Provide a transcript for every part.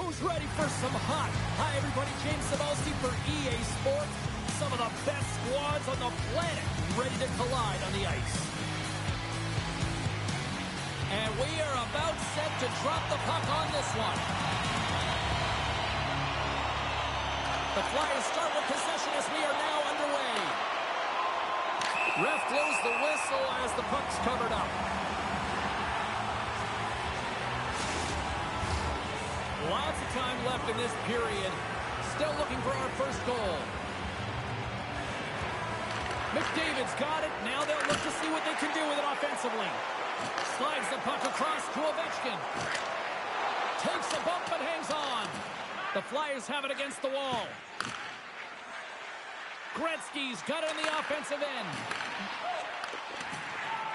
Who's ready for some hot? Hi, everybody. James Zabehlice for EA Sports. Some of the best squads on the planet ready to collide on the ice. And we are about set to drop the puck on this one. The Flyers start with possession as we are now underway. Ref blows the whistle as the puck's covered up. Lots of time left in this period. Still looking for our first goal. McDavid's got it. Now they'll look to see what they can do with it offensively. Slides the puck across to Ovechkin. Takes a bump but hangs on. The Flyers have it against the wall. Gretzky's got it on the offensive end.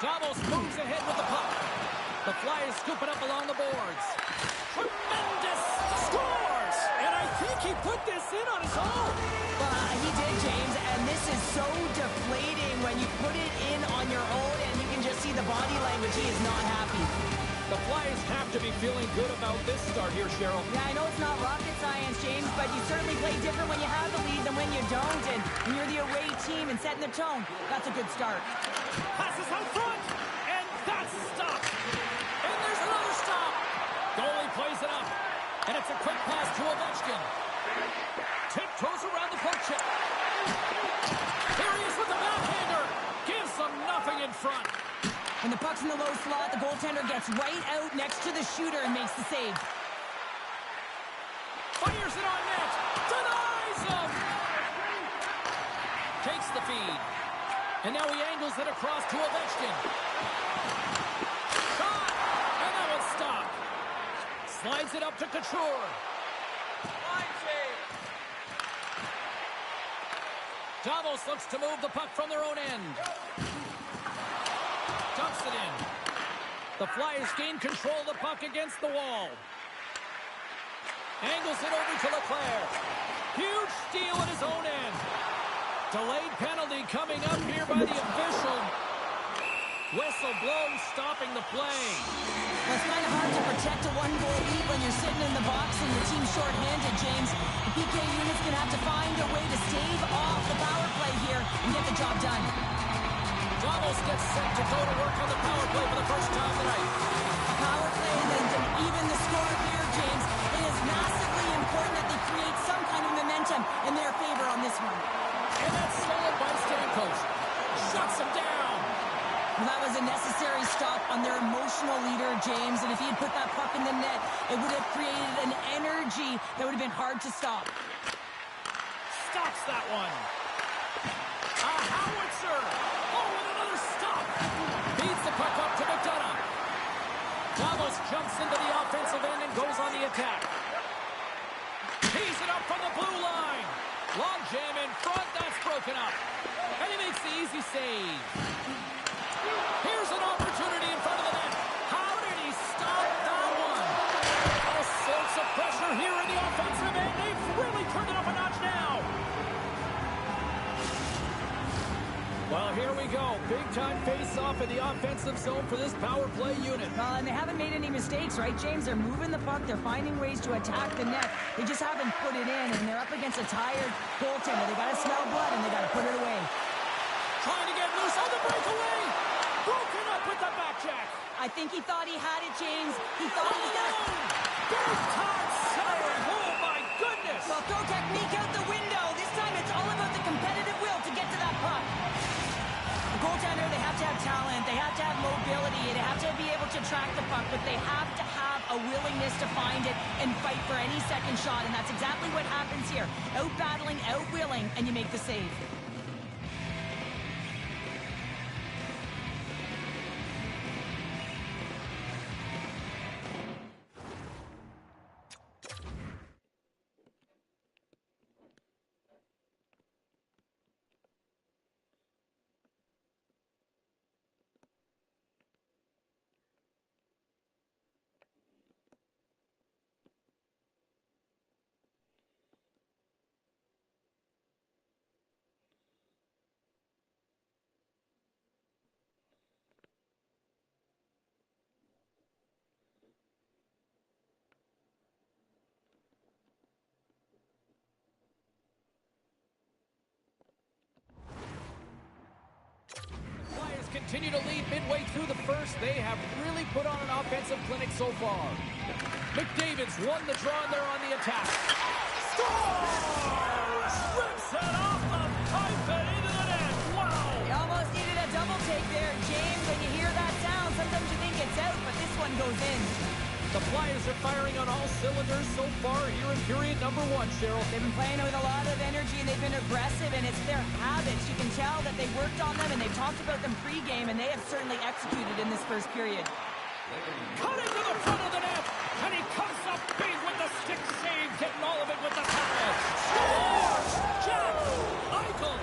Davos moves ahead with the puck. The Flyers scoop it up along the boards. Tremendous! Scores! And I think he put this in on his own. He did, James, and this is so deflating when you put it in on your own and you can just see the body language. He is not happy. The Flyers have to be feeling good about this start here, Cheryl. Yeah, I know it's not rocket science, James, but you certainly play different when you have the lead than when you don't. And when you're the away team and setting the tone, that's a good start. Passes out front, and that's stopped. And there's another stop. Goalie plays it up, and it's a quick pass to Ovechkin. Tiptoes around the poke check. Here he is with the backhander. Gives them nothing in front. When the puck's in the low slot, the goaltender gets right out next to the shooter and makes the save. Fires it on net. Denies him. Takes the feed. And now he angles it across to Ovechkin. Shot! And that one's stopped. Slides it up to Couture. Line save. Davos looks to move the puck from their own end. Dumps it in. The Flyers gain control of the puck against the wall. Angles it over to Leclerc. Huge steal at his own end. Delayed penalty coming up here by the official. Whistle blows, stopping the play. Well, it's kind of hard to protect a one-goal lead when you're sitting in the box and your team's short-handed, James. The PK unit's going to have to find a way to stave off the power play here and get the job done. Davos gets set to go to work on the power play for the first time tonight. Power play and then even the score here, James. It is massively important that they create some kind of momentum in their favor on this one. And that's stolen by Stamkos. Shuts him down. Well, that was a necessary stop on their emotional leader, James. And if he had put that puck in the net, it would have created an energy that would have been hard to stop. Stops that one. A howitzer. Oh, and another stop. Feeds the puck up to McDonough. Davos jumps into the offensive end and goes on the attack. Tees it up from the blue line. Long jam in front. That's broken up. And he makes the easy save. Here's an opportunity in front of the net. How did he stop that one? All sorts of pressure here in the offensive end. They've really turned it up a notch now. Well, here we go. Big-time face-off in the offensive zone for this power play unit. And they haven't made any mistakes, right, James? They're moving the puck. They're finding ways to attack the net. They just haven't put it in, and they're up against a tired goaltender. They got to smell blood, and they got to put it away. Trying to get loose on the breakaway. Broken up with the back check. I think he thought he had it, James. He thought he was going to... Big-time save. Oh, my goodness. Well, throw technique out the window. This time it's all about the competitive will to get to that puck. The goaltender, they have to have talent, they have to have mobility, they have to be able to track the puck, but they have to have a willingness to find it and fight for any second shot, and that's exactly what happens here. Out-battling, out-willing, and you make the save. continue to lead midway through the first. They have really put on an offensive clinic so far. McDavid's won the draw there on the attack. Scores! Rips it off the pipe and into the net. Wow! You almost needed a double take there, James. When you hear that sound, sometimes you think it's out, but this one goes in. The Flyers are firing on all cylinders so far here in period number 1, Cheryl. They've been playing with a lot of energy, and they've been aggressive, and it's their habits. You can tell that they worked on them, and they've talked about them pre-game, and they have certainly executed in this first period. Cut into the front of the net, and he comes up big with the stick save, getting all of it with the pass. Scores! Jack Eichel!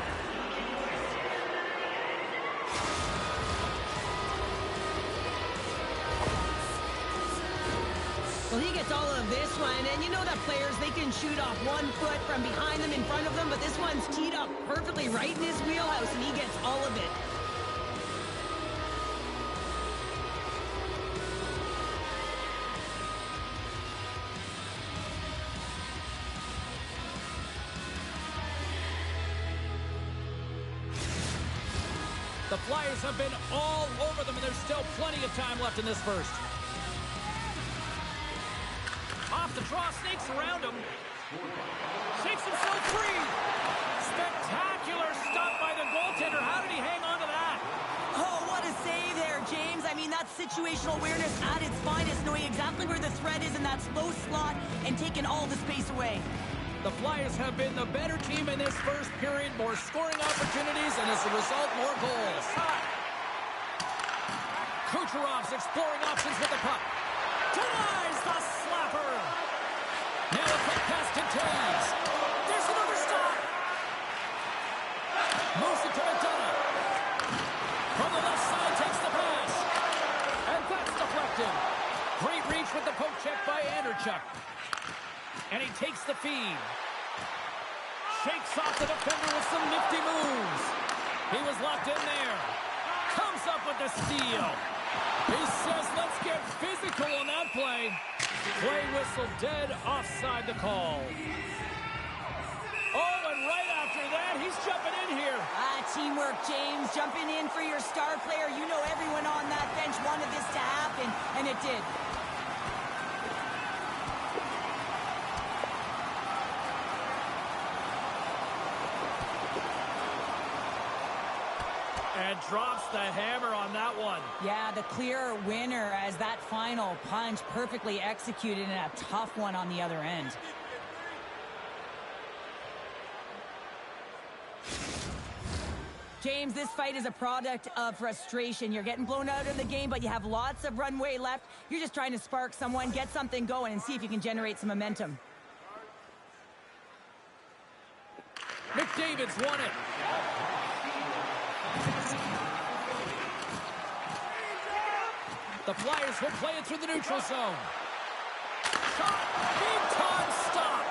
Well, he gets all of this one, and you know that players, they can shoot off 1 foot from behind them, in front of them, but this one's teed up perfectly right in his wheelhouse, and he gets all of it. The Flyers have been all over them, and there's still plenty of time left in this first. Off the draw, snakes around him. Shakes himself free. Spectacular stop by the goaltender. How did he hang on to that? Oh, what a save there, James. I mean, that's situational awareness at its finest, knowing exactly where the threat is in that slow slot and taking all the space away. The Flyers have been the better team in this first period. More scoring opportunities, and as a result, more goals. Kucherov's exploring options with the puck. Denies the slapper. Now a quick pass to Taves. There's another stop. Moves it to McDonough. From the left side, takes the pass. And that's deflected. Great reach with the poke check by Anderchuk. And he takes the feed. Shakes off the defender with some nifty moves. He was locked in there. Comes up with the steal. He says, let's get physical on that play. Play whistle dead, offside the call. Oh, and right after that, he's jumping in here. Teamwork, James. Jumping in for your star player. You know everyone on that bench wanted this to happen, and it did. And drops the hammer on that one. Yeah, the clear winner as that final punch perfectly executed and a tough one on the other end. James, this fight is a product of frustration. You're getting blown out of the game, but you have lots of runway left. You're just trying to spark someone, get something going, and see if you can generate some momentum. McDavid's won it. The Flyers will play it through the neutral zone. Shot. Big time stop.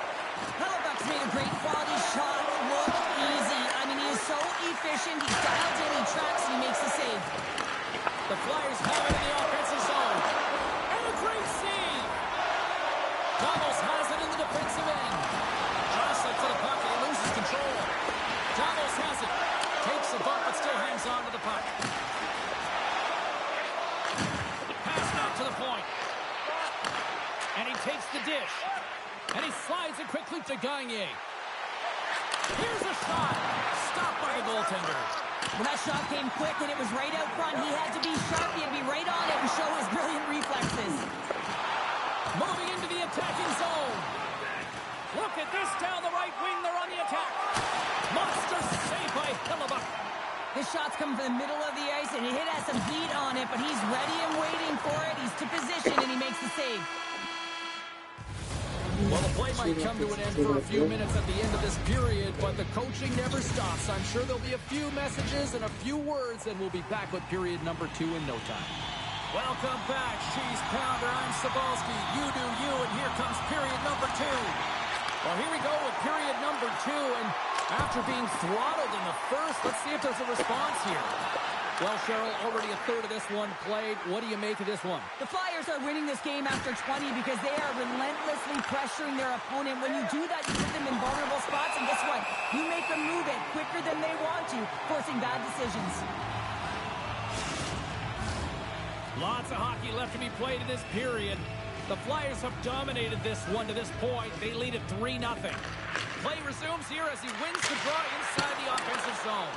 Hellebuyck's made a great quality shot. Look easy. I mean, he is so efficient. He's dialed in, he tracks, he makes the save. The Flyers have it in the offensive zone. And a great save. Davos has it in the defensive end. Jostling to the puck and he loses control. Davos has it. Takes a bump but still hangs on to the puck. To the point. And he takes the dish. And he slides it quickly to Gagne. Here's a shot. Stopped by the goaltender. Well, that shot came quick and it was right out front. He had to be sharp. He had to be right on it and show his brilliant reflexes. Moving into the attacking zone. Look at this down the right wing. They're on the attack. Monster save by Hellebuyck. This shot's coming from the middle of the ice, and it has some heat on it, but he's ready and waiting for it. He's to position, and he makes the save. Well, the play might come to an end for a few minutes at the end of this period, but the coaching never stops. I'm sure there'll be a few messages and a few words, and we'll be back with period number 2 in no time. Welcome back, Cheese Pounder. I'm Sabalski. You do you, and here comes period number 2. Well, here we go with period number 2, and after being throttled in the first, let's see if there's a response here. Well, Cheryl, already a third of this one played. What do you make of this one? The Flyers are winning this game after 20 because they are relentlessly pressuring their opponent. When you do that, you put them in vulnerable spots, and guess what? You make them move it quicker than they want to, forcing bad decisions. Lots of hockey left to be played in this period. The Flyers have dominated this one to this point. They lead at 3-0. Play resumes here as he wins the draw inside the offensive zone.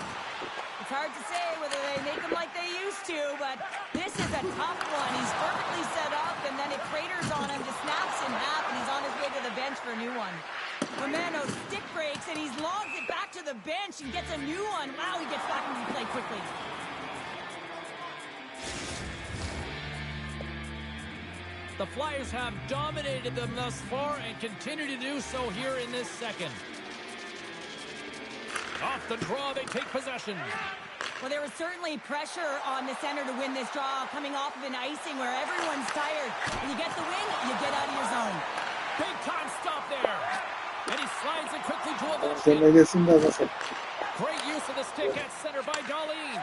It's hard to say whether they make him like they used to, but this is a tough one. He's perfectly set up, and then it craters on him, just snaps in half, and he's on his way to the bench for a new one. Romano stick breaks, and he's logs it back to the bench and gets a new one. Wow, he gets back into play quickly. The Flyers have dominated them thus far and continue to do so here in this second. Off the draw, they take possession. Well, there was certainly pressure on the center to win this draw, coming off of an icing where everyone's tired. When you get the win, you get out of your zone. Big time stop there. And he slides it quickly to Zabehile'sin. Great use of the stick at center by Darlene.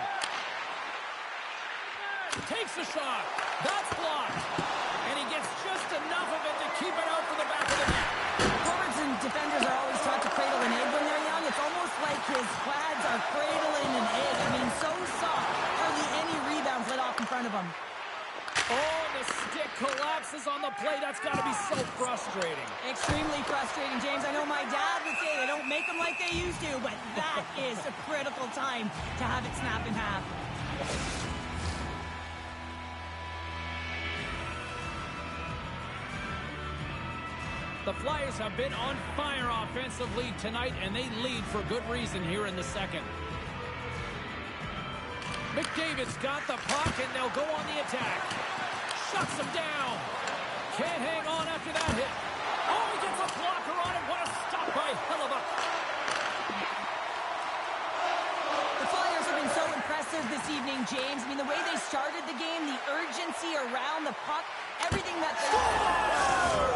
Takes a shot. That's blocked. And he gets just enough of it to keep it out for the back of the net. Forwards and defenders are always taught to cradle an egg when they're young. It's almost like his pads are cradling an egg. I mean, so soft. Hardly any rebounds let off in front of him. Oh, the stick collapses on the play. That's got to be so frustrating. Extremely frustrating, James. I know my dad would say they don't make them like they used to, but that is a critical time to have it snap in half. The Flyers have been on fire offensively tonight, and they lead for good reason here in the second. McDavid's got the puck, and they'll go on the attack. Shuts him down. Can't hang on after that hit. Oh, he gets a blocker on it. What a stop by Hellebuck. The Flyers have been so impressive this evening, James. I mean, the way they started the game, the urgency around the puck, everything that they...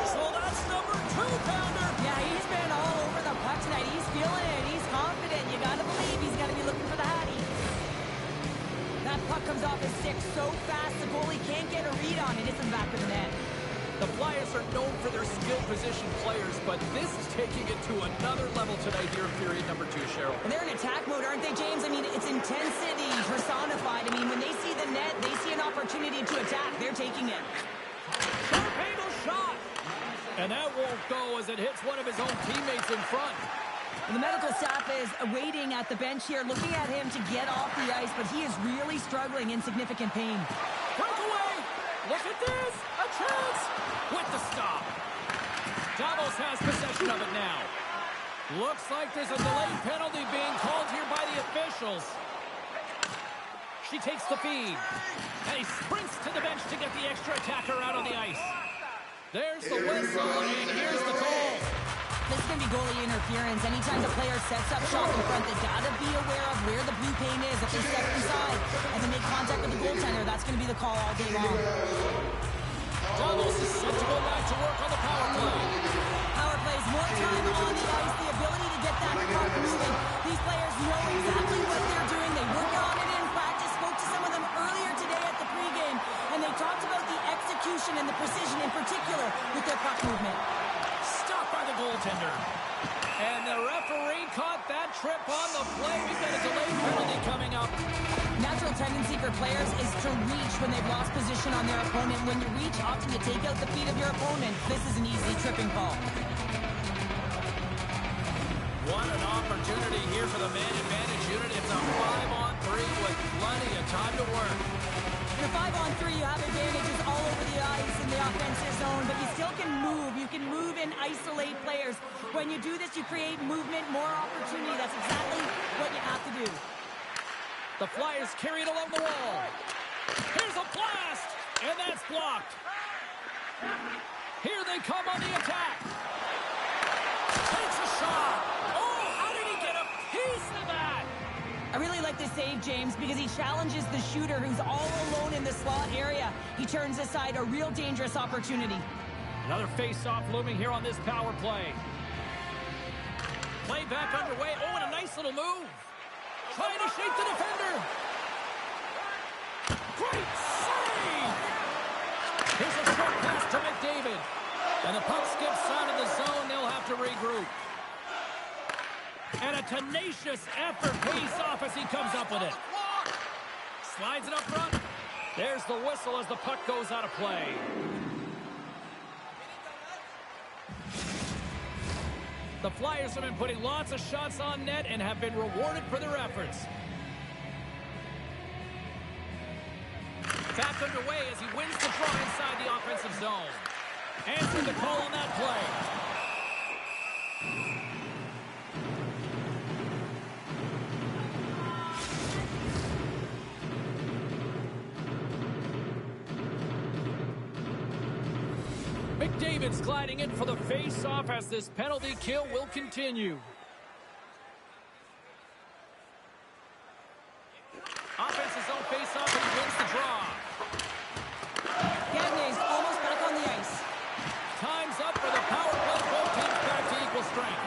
So that's number 2-pounder. Yeah, he's been all over the puck tonight. He's feeling it. He's confident. You got to believe he's got to be looking for the hattie. That puck comes off his stick so fast, the goalie can't get a read on it. It's in the back of the net. The Flyers are known for their skilled position players, but this is taking it to another level tonight here in period number 2, Cheryl. And they're in attack mode, aren't they, James? I mean, it's intensity personified. I mean, when they see the net, they see an opportunity to attack. They're taking it. Torpedo shot! And that won't go as it hits one of his own teammates in front. And the medical staff is waiting at the bench here, looking at him to get off the ice, but he is really struggling in significant pain. Breakaway! Look at this! A chance! With the stop. Davos has possession of it now. Looks like there's a delayed penalty being called here by the officials. She takes the feed. And he sprints to the bench to get the extra attacker out on the ice. There's the whistle, and here's the call. This is going to be goalie interference. Anytime the player sets up shot in front, they got to be aware of where the blue paint is. If they step inside and they make contact with the goaltender, that's going to be the call all day long. Davos is set to go back to work on the power play. Power plays more time on the ice, the ability to get that puck moving. These players know exactly what they're doing. They work on it in practice. Spoke to some of them earlier today at the pregame, and they talked about the execution and the precision in particular with their puck movement. Stopped by the goaltender. And the referee caught that trip on the play. We've got a delayed penalty coming up. Natural tendency for players is to reach when they've lost position on their opponent. When you reach, often you take out the feet of your opponent. This is an easy tripping call. What an opportunity here for the man advantage unit. It's a 5-on-3 with plenty of time to work. In a 5-on-3, you have advantages all over the ice in the offensive zone, but you still can move. You can move and isolate players. When you do this, you create movement, more opportunity. That's exactly what you have to do. The Flyers carry it along the wall. Here's a blast, and that's blocked. Here they come on the attack. Takes a shot. Oh, how did he get a piece of that? I really like this save, James, because he challenges the shooter who's all alone in the slot area. He turns aside a real dangerous opportunity. Another face-off looming here on this power play. Play back underway. Oh, and a nice little move. Trying to shake the defender. Great save! Here's a short pass to McDavid. And the puck skips out of the zone. They'll have to regroup. And a tenacious effort pays off as he comes up with it. Slides it up front. There's the whistle as the puck goes out of play. The Flyers have been putting lots of shots on net and have been rewarded for their efforts. Back underway as he wins the draw inside the offensive zone. Answered the call on that play. McDavid's gliding in for the face-off as this penalty kill will continue. Offensive zone face-off and he wins the draw. Gagney's almost back on the ice. Time's up for the power play. Both teams back to equal strength.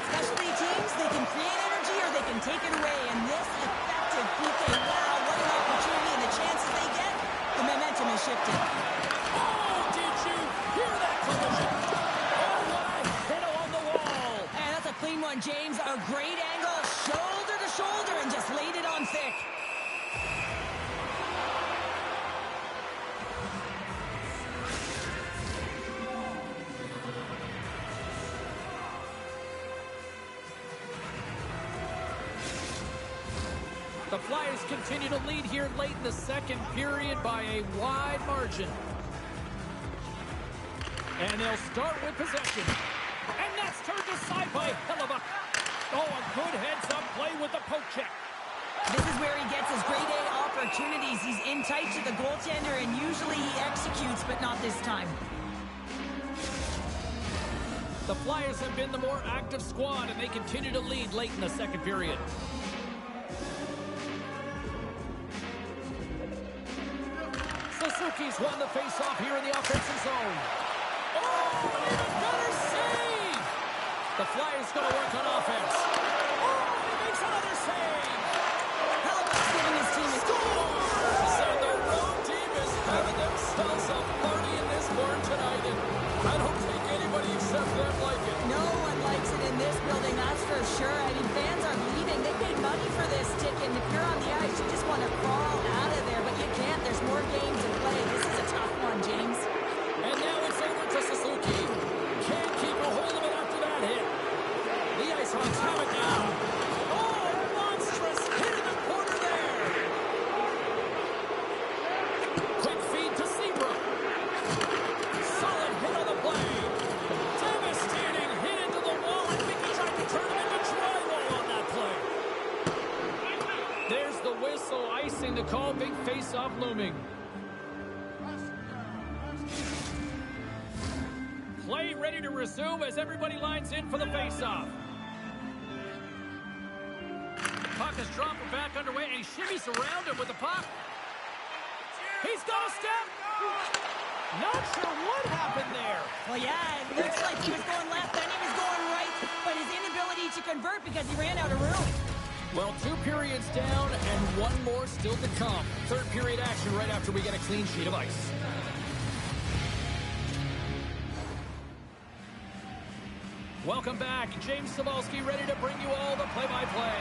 Specialty teams, they can create energy or they can take it away. And this effective PK, wow, what an opportunity and the chances they get, the momentum is shifted. Oh, did you hear that collision? Oh, what a hit on the wall. And that's a clean one, James. A great angle, shoulder to shoulder, and just laid it on thick. The Flyers continue to lead here late in the second period by a wide margin. And they'll start with possession. And that's turned aside by Hellebuck. Oh, a good heads-up play with the poke check. This is where he gets his grade A opportunities. He's in tight to the goaltender, and usually he executes, but not this time. The Flyers have been the more active squad, and they continue to lead late in the second period. Suzuki's won the face-off here in the offensive zone. Oh, an even better save! The Flyers going to work on offense. Oh, he makes another save! Hellebuck's giving his team a Scores! And the road team is having themselves a party in this barn tonight, and I don't think anybody except them like it. No one likes it in this building, that's for sure. I mean, fans are leaving. They paid money for this ticket, and if you're on the ice, you just want to crawl out of there, but you can't. There's more games to play. This is a tough one, James. And now it's over to Suzuki. Can't keep a hold of it after that hit. The Ice Hawks have it now. Oh, monstrous hit in the corner there. Quick feed to Seabrook. Solid hit on the play. Devastating hit into the wall. I think he tried to turn him into drywall on that play. There's the whistle, icing the call. Big face-off looming. Play ready to resume as everybody lines in for the face-off. Puck is dropping back underway, and he shimmies around him with the puck. He's got a step. Not sure what happened there. Well, yeah, it looks like he was going left, then he was going right, but his inability to convert because he ran out of room. Well, 2 periods down and 1 more still to come. Third period action right after we get a clean sheet of ice. Welcome back. James Cybulski ready to bring you all the play-by-play.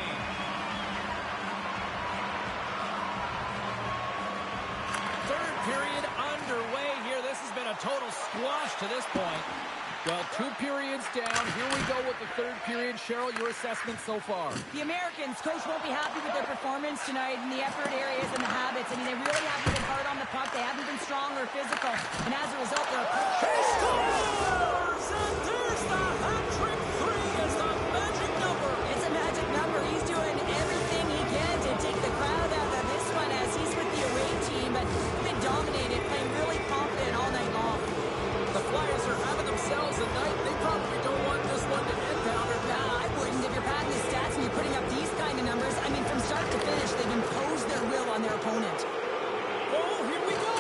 Third period underway here. This has been a total squash to this point. Well, 2 periods down. Here we go with the third period. Cheryl, your assessment so far? The Americans, coach won't be happy with their performance tonight in the effort areas and the habits. I mean, they really haven't been hard on the puck. They haven't been strong or physical. And as a result, they're He scores! And there's the hat-trick 3 as the magic number. It's a magic number. He's doing everything he can to take the crowd out of this one as he's with the away team. But they dominated, playing really confident all night long. The Flyers are having themselves a night. They probably don't want this one to end, Powder. Nah, I wouldn't. If you're padding the stats and you're putting up these kind of numbers, I mean, from start to finish, they've imposed their will on their opponent. Oh, here we go.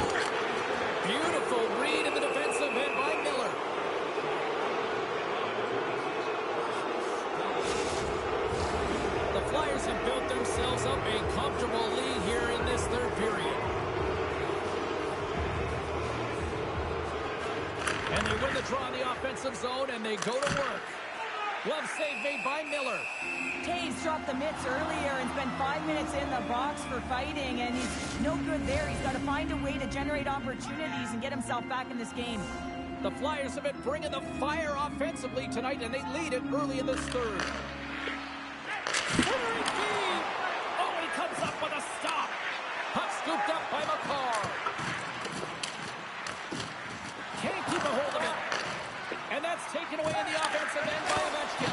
Beautiful read in the defensive end by Miller. The Flyers have built themselves up a comfortable lead here in this third period. And they win the draw in the offensive zone, and they go to work. Glove save made by Miller. Taves dropped the mitts earlier and spent 5 minutes in the box for fighting, and he's no good there. He's got to find a way to generate opportunities and get himself back in this game. The Flyers have been bringing the fire offensively tonight, and they lead it early in this third. Centering deep. Oh, he comes up with a stop. Puck scooped up by McCarr. Can't keep a hold of it. And that's taken away in the offensive end by Ovechkin.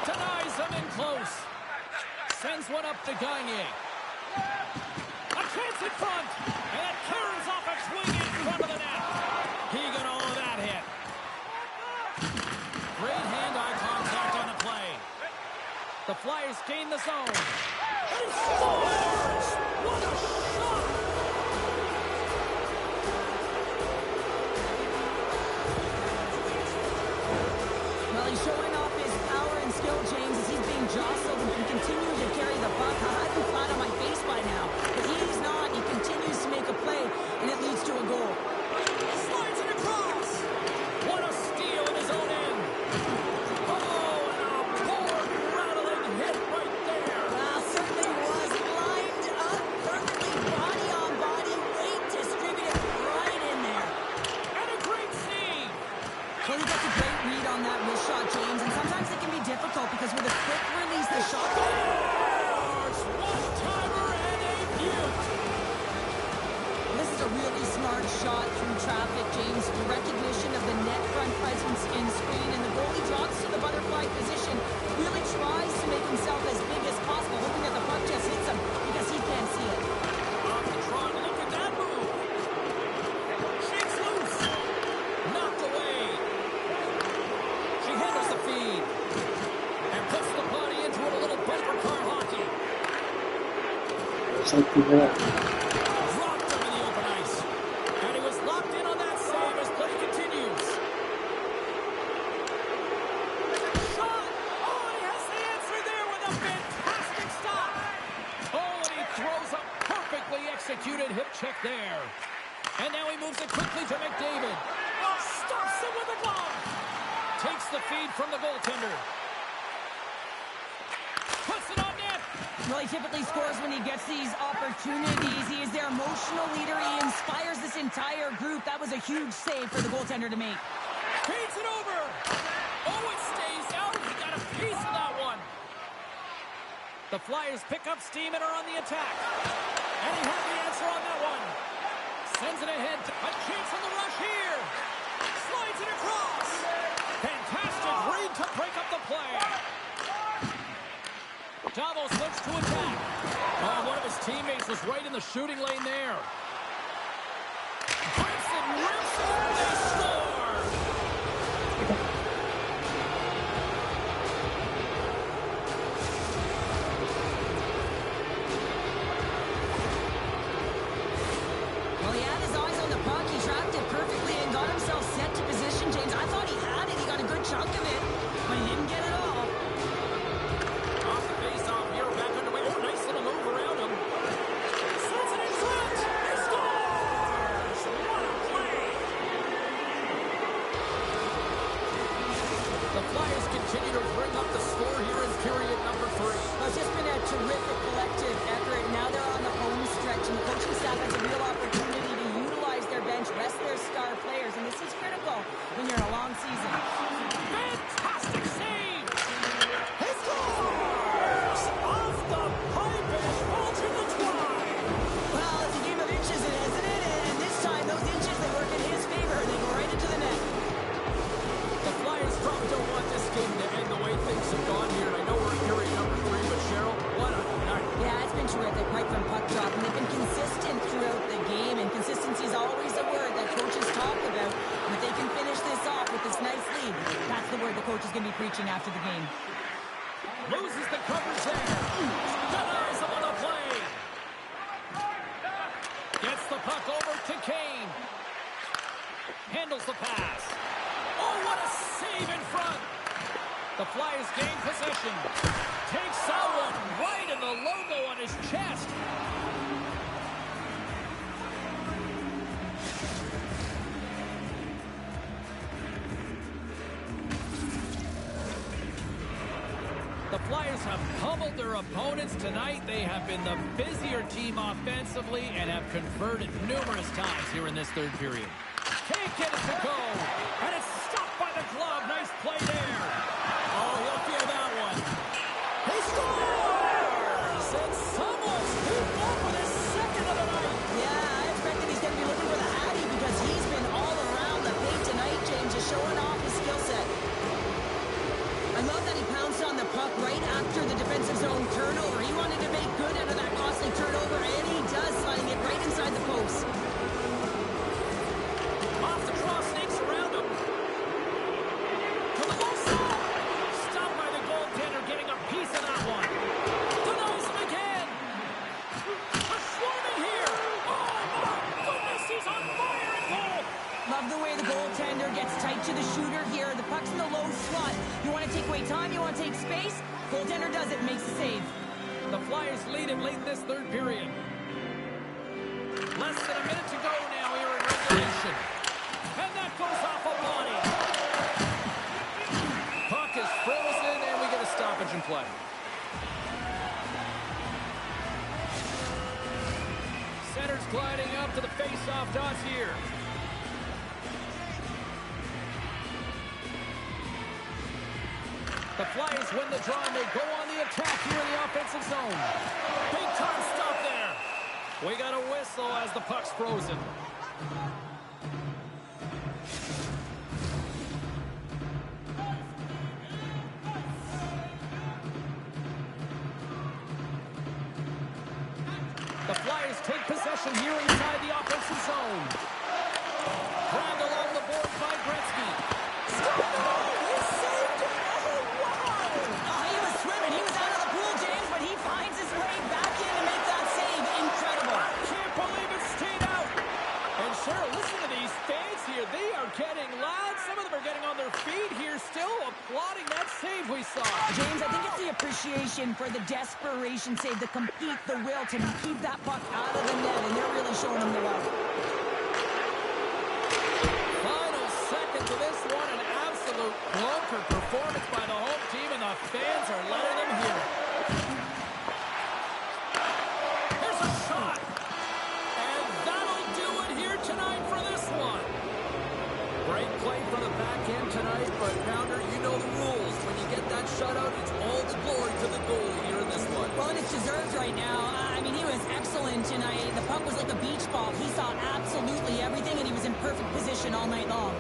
Denies him in close. Sends one up to Gagne. A chance in front. And it carries off a swing in front of the net. He got all of that hit. Great hand-eye contact on the play. The Flyers gain the zone. He scores! What a shot! Well, he's showing off his power and skill, James, as he's being jostled and can continue to carry the puck. I've been flat on my face by now, but he's not. He continues to make a play, and it leads to a goal. Slides it across. What a steal in his own end. Oh, and a poor rattling hit right there. Well, certainly was lined up perfectly, body on body, weight distributed right in there. And a great save. Well, he gets a great read on that wrist shot, James, and sometimes it can be difficult because with a quick release, the shot... One-timer and a beaut. This is a really smart shot through traffic, James. The recognition of the net front presence in screen, and the goalie drops to the butterfly position, really tries to make himself as big as possible, hoping that the puck just hits him because he can't see it. Off the trot, look at that move. Shakes loose. Knocked away. She handles the feed. And puts the body into it, a little bumper car hockey. Dropped him in the open ice. And he was locked in on that save as play continues. Shot! Oh, and he has the answer there with a fantastic stop. Oh, and he throws a perfectly executed hip check there. And now he moves it quickly to McDavid. Stops him with a glove. Takes the feed from the goaltender. Puts it on net. Well, he typically scores when he gets these opportunities. He is their emotional leader. He inspires this entire group. That was a huge save for the goaltender to make. Feeds it over. Oh, it stays out. He got a piece of that one. The Flyers pick up steam and are on the attack. And he had the answer on that one. Sends it ahead. A chance on the rush here. Slides it across. Fantastic read to break up the play. Davo switched to attack. Oh, one of his teammates was right in the shooting lane there. Breaks it, rips it, and they score! Well, he had his eyes on the puck. He tracked it perfectly and got himself set to position, James. I thought he had it. He got a good chunk of it, but he didn't get it all. Off the face-off here, back underway. Oh, nice little move around him. Sends it in front. He scores! What a play! The Flyers continue to bring up the score here in period number 3. Well, it's just been a terrific collective effort. Now they're on the home stretch, and the coaching staff has a real opportunity to utilize their bench, rest their star players, and this is critical when you're in a long season. Fantastic save! He scores! Off the pipe and falls in the twine! Well, it's a game of inches, isn't it? And this time, those inches, they work in his favor. They go right into the net. The Flyers probably don't want this game to end the way things have gone here. I know we're in period number 3, but Cheryl, what a night. Yeah, it's been terrific right from puck drop, and they've been consistent throughout the game, and consistency is always a word that coaches talk about. And if they can finish this off with this nice lead, that's the word the coach is going to be preaching after the game. Loses the covers there. Denies him on the play. Gets the puck over to Kane. Handles the pass. Oh, what a save in front. The Flyers gain possession. Takes that one right in the logo on his chest. Flyers have pummeled their opponents tonight. They have been the busier team offensively and have converted numerous times here in this third period. Can't get it to go. And it's stopped by the glove. Nice play there. Oh, he'll feel that one. He scores! And Samo's moved on for his second of the night. Yeah, I expected he's going to be looking for the Hattie because he's been all around the paint tonight, James, just showing off his skill set. I love that he pounced on the puck right after the defensive zone turnover. He wanted to make good out of that costly turnover, and he does, sliding it right inside the post. Off the draw, snakes around him. To the goal side. Stopped by the goaltender, getting a piece of that one. Denies him again. A swarming here. Oh, my goodness, he's on fire in goal. Love the way the goaltender gets tight to the shooter here. The puck's in the low slot. You want to take away time, you want to take space. Goaltender does it, makes the save. The Flyers lead it late in this third period. Less than a minute to go now here in regulation. And that goes off a body. Puck is frozen, and we get a stoppage in play. Center's gliding up to the face-off dots here. The Flyers win the draw, and they go on the attack here in the offensive zone. Big time stop there. We got a whistle as the puck's frozen. The Flyers take possession here inside the offensive zone. Grabbed along the boards by Gretzky. He saved it! Oh, wow! Oh, he was swimming. He was out of the pool, James, but he finds his way back in to make that save. Incredible. I can't believe it stayed out. And Cheryl, listen to these fans here. They are getting loud. Some of them are getting on their feet here, still applauding that save we saw. James, I think it's the appreciation for the desperation save, the compete, the will to keep that puck out of the net, and they're really showing him the love. Final seconds of this one, an absolute clunker performance by the home team, and the fans are letting them hear it. Here's a shot, and that'll do it here tonight for this one. Great play from the back end tonight, but Pounder, you know the rules. When you get that shutout, it's all the glory to the goalie here in this one. Well, and it's deserved right now. I mean, he was excellent tonight. The puck was like a beach ball. He saw absolutely everything, and he was in perfect position all night long.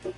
Ty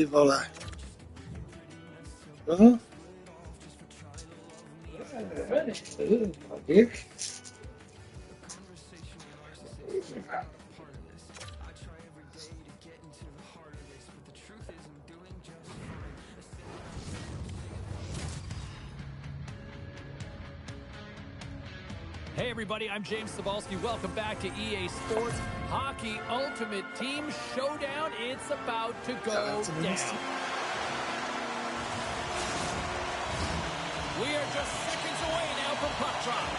vole. No? Hey everybody, I'm James Cybulski. Welcome back to EA Sports Hockey Ultimate Team Showdown. It's about to go down. We are just seconds away now from puck drop.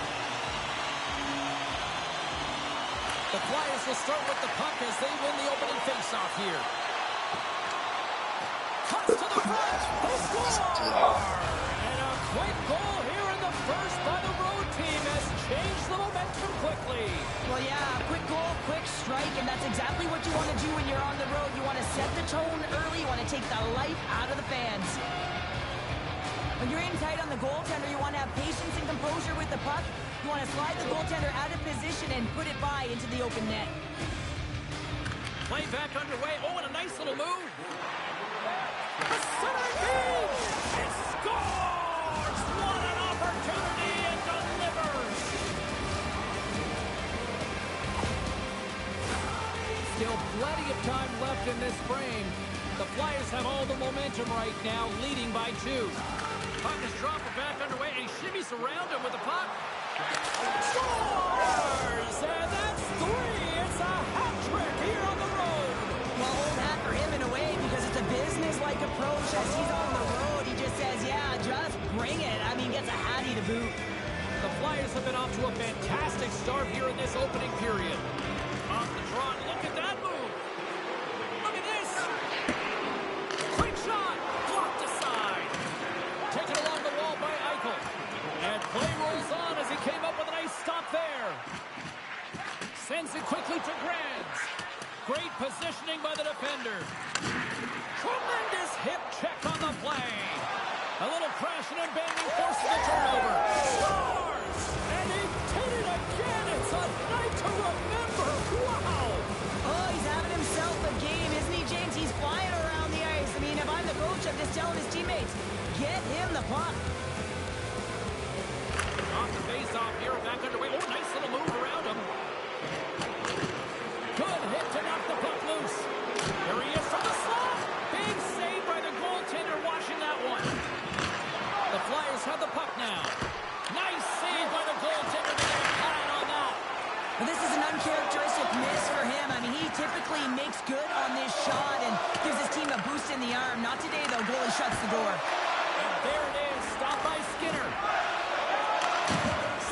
The Flyers will start with the puck as they win the opening faceoff here. Cuts to the front. They score! And a quick goal here in the first by the road team has changed the momentum quickly. Well, yeah, quick goal, quick strike, and that's exactly what you want to do when you're on the road. You want to set the tone early. You want to take the life out of the fans. When you're in tight on the goaltender, you want to have patience and composure with the puck. You want to slide the goaltender out of position and put it by into the open net. Play back underway. Oh, and a nice little move. The center engage! It scores! What an opportunity and delivers! Still plenty of time left in this frame. The Flyers have all the momentum right now, leading by 2. Puck is dropped back underway, and he shimmies around him with the puck. Scores! And that's 3! It's a hat trick here on the road! Well, old hat for him in a way because it's a business-like approach. As he's on the road, he just says, yeah, just bring it. I mean, gets a hattie to boot. The Flyers have been off to a fantastic start here in this opening period. Off the draw, look at that move! Look at this! Quick shot! Blocked aside! Taken along the wall by Eichel. And play rolls on as he came up with a nice stop there. Sends it quickly to Grants. Great positioning by the defender. Tremendous hip check on the play. A little crash Pushing and banging, forces the turnover. Scores! And he did it again. It's a night to remember. Wow! Oh, he's having himself a game, isn't he, James? He's flying around the ice. I mean, if I'm the coach, I'm just telling his teammates, get him the puck. Off the face-off here, back underway. Oh, nice little move around him. Good hit to knock the puck loose. There he is from the slot. Big save by the goaltender watching that one. The Flyers have the puck now. Nice save by the goaltender to get a pad on that. Well, this is an uncharacteristic miss for him. I mean, he typically makes good on this shot and gives his team a boost in the arm. Not today, though. Goalie shuts the door. And there it is. Stopped by Skinner.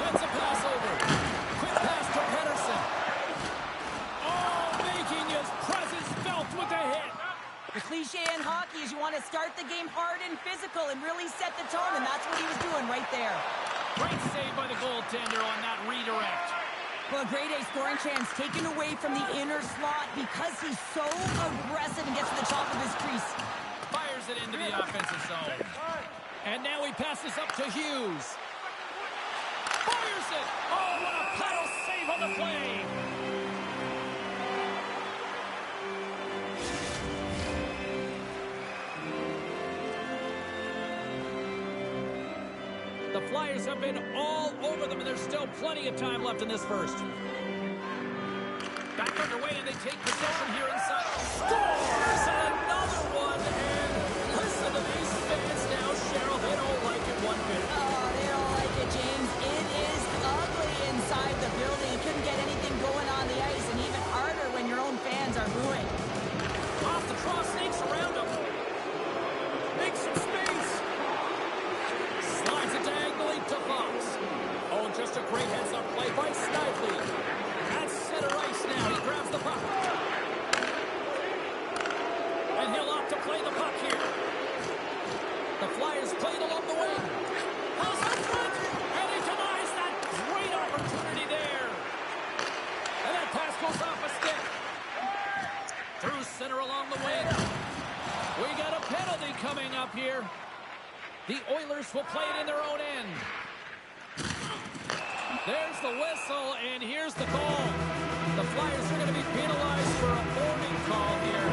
Sends a pass over. Quick pass to Pedersen. Oh, making his presence felt with a hit. The cliche in hockey is you want to start the game hard and physical and really set the tone, and that's what he was doing right there. Great save by the goaltender on that redirect. Well, a grade A scoring chance taken away from the inner slot because he's so aggressive and gets to the top of his crease. Fires it into the offensive zone. And now he passes up to Hughes. Fires it! Oh, what a paddle save on the play! The Flyers have been all over them, and there's still plenty of time left in this first. Back underway, and they take possession here inside. Scores! Another one, and listen to these fans now, Cheryl. They don't like it one bit. Oh, they don't like it, James. It is ugly inside the building. You couldn't get anything going on the ice, and even harder when your own fans are booing. Off the draw, snakes around him. Makes some space. Slides it diagonally to Fox. Oh, just a great heads-up play by Snively. At center ice now. He grabs the puck. And he'll opt to play the puck here. The Flyers play it along the wing. Pass in front. And he denies that great opportunity there. And that pass goes off a stick. Through center along the wing. We got a penalty coming up here. The Oilers will play it in their own end. There's the whistle, and here's the call. The Flyers are going to be penalized for a warning call here.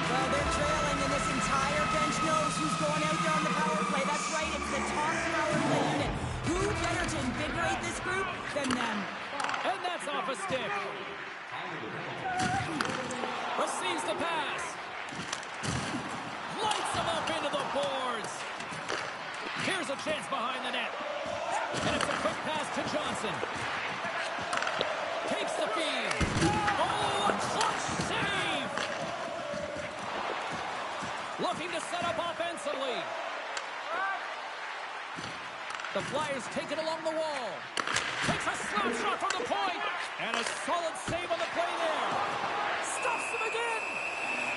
Well, they're trailing, and this entire bench knows who's going out there on the power play. That's right, it's the top power play unit. Who better to invigorate this group than them? And that's off a stick. Receives the pass. Lights him up into the boards. Here's a chance behind the net. And it's a quick pass to Johnson. Takes the feed. Oh, a clutch save. Looking to set up offensively. The Flyers take it along the wall. Takes a slap shot from the point. And a solid save on the play there. Stuffs him again.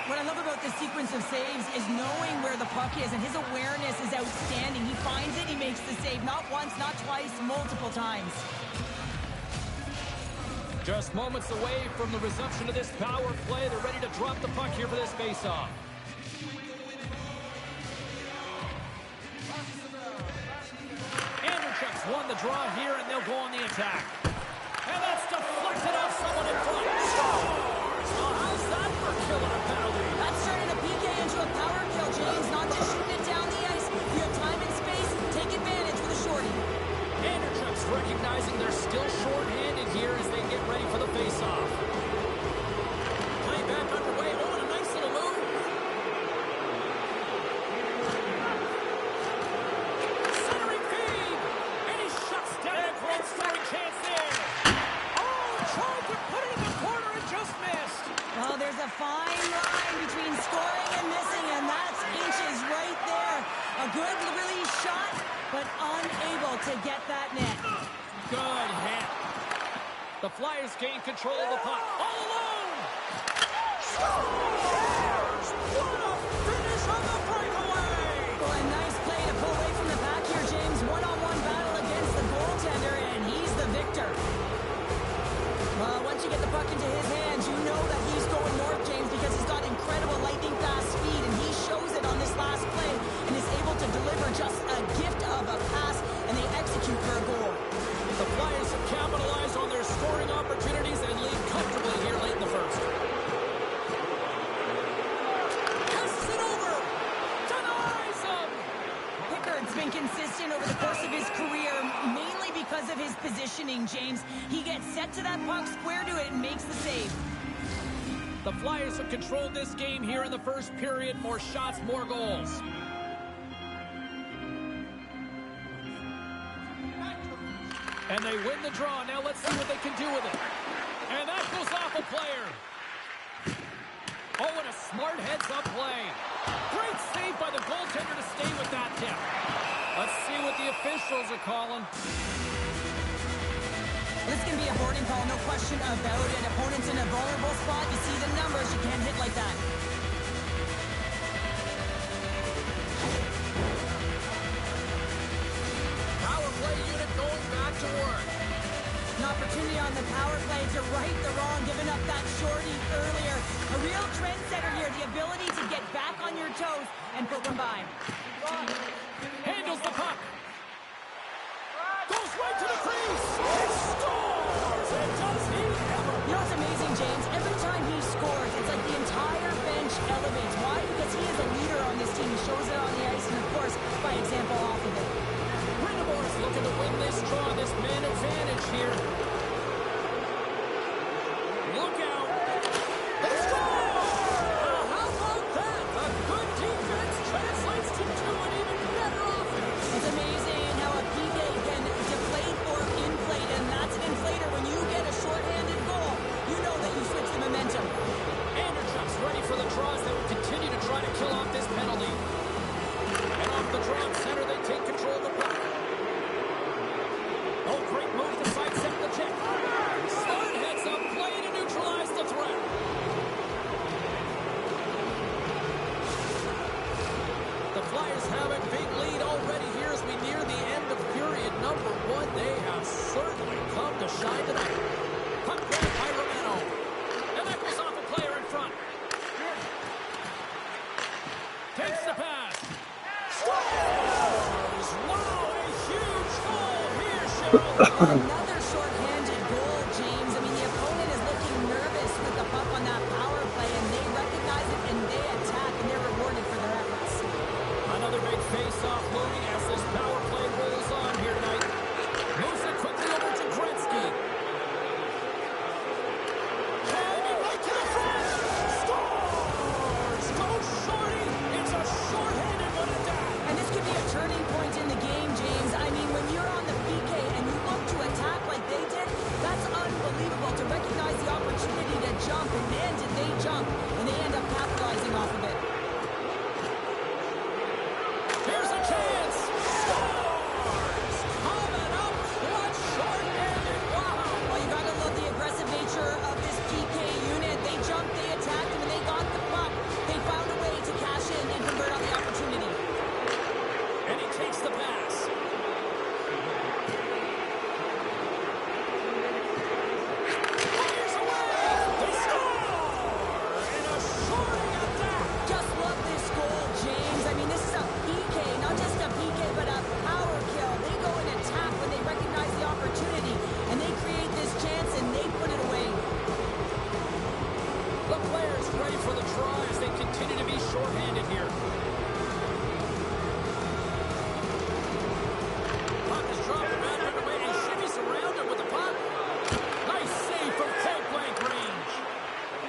What I love about this sequence of saves is knowing where the puck is, and his awareness is outstanding. He finds it, he makes the save. Not once, not twice, multiple times. Just moments away from the resumption of this power play. They're ready to drop the puck here for this faceoff. Andrechuk's won the draw here, and they'll go on the attack. And that's deflected off someone in front. Scores! Well, how's that for killing a penalty? That's turning a PK into a power kill, James. Not just shooting it down the ice. You have time and space. Take advantage with a shorty. Andrechuk's recognizing they're still short-handed here as they get ready for the face-off. Play back underway. Oh, and a nice little move. Centering feed. And he shuts down a great scoring chance there. Oh, tried to put it in the corner and just missed. Well, there's a fine line between scoring and missing, and that's inches right there. A good release shot, but unable to get that net. Good hit. The Flyers gain control of the puck. All alone. Scores! What a finish on the breakaway! Well, a nice play to pull away from the back here, James. One-on-one battle against the goaltender, and he's the victor. Well, once you get the puck into his hands, you know that he's going north, James, because positioning, James. He gets set to that puck, square to it, and makes the save. The Flyers have controlled this game here in the first period. More shots, more goals. And they win the draw. Now let's see what they can do with it. And that goes off a player. Oh, and a smart heads-up play. Great save by the goaltender to stay with that tip. Let's see what the officials are calling. This can be a boarding call, no question about it. Opponent's in a vulnerable spot. You see the numbers. You can't hit like that. Power play unit going back to work. An opportunity on the power play to right the wrong, giving up that shorty earlier. A real trendsetter here, the ability to get back on your toes and put one by. Handles the puck. Goes right to the crease. He scores! And does he ever? You know what's amazing, James? Every time he scores, it's like the entire bench elevates. Why? Because he is a leader on this team. He shows it on the ice and, of course, by example off of it. Rinnemore's looking to win this draw, this man advantage here. Look out. They score! How about that? A good defense translates to an even better offense. It's amazing how a PK can deflate or inflate, and that's an inflator. When you get a shorthanded goal, you know that you switch the momentum. Anderchuk's ready for the draws. They will continue to try to kill off this penalty. And off the draw center, they take control of the puck. Oh, great move to sidestep the check. Smart heads up play to neutralize the threat. The Flyers have a big lead already here as we near the end of period number 1. They have certainly come to shine tonight. Puck grab by Romano. And that goes off a player in front. Takes the pass. Scores! Wow, a huge goal here, Cheryl. Another shorthanded goal, James. I mean, the opponent is looking nervous with the puck on that power play, and they recognize it, and they attack, and they're rewarded for their efforts. Another big face-off looming as this power play rolls on here tonight. Moves it quickly over to Gretzky. Driving right to the front. Scores! Go Shorty! It's a short-handed one at that. And this could be a turning point in the game, James. I mean, when you're on the PK and you look to attack like they did, that's unbelievable to recognize the opportunity to jump, and man, did they jump, and they end up capitalizing off of it. Here's a chance. Scores! Coming up, clutch, short-handed. Wow! Well, you gotta love the aggressive nature of this PK unit. They jumped, they attacked, and when they got the puck, they found a way to cash in and convert on the opportunity. And he takes the pass. Fires away. They score! And a shorty at that. Just love this goal, James. I mean, this is a PK, not just a PK, but a power kill. They go and attack when they recognize the opportunity, and they create this chance, and they put it away. The players ready for the draw as they continue to be shorthanded here. Puck is dropped around and away, and shimmies around him with the puck. Nice save from point-blank range.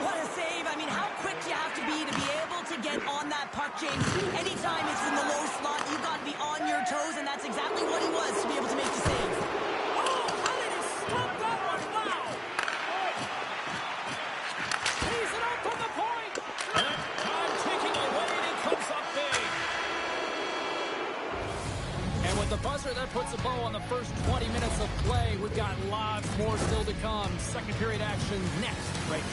What a save. I mean, how quick you have to be able to get on that puck, James. Anytime it's in the low slot, you got to be on your toes, and that's exactly what he was to be able to make the save. Oh, how did he stop that one? Wow! Tees it up from the point. And that time taking away, and he comes up big. And with the buzzer, that puts a bow on the first 20 minutes of play. We've got lots more still to come. Second period action next, right?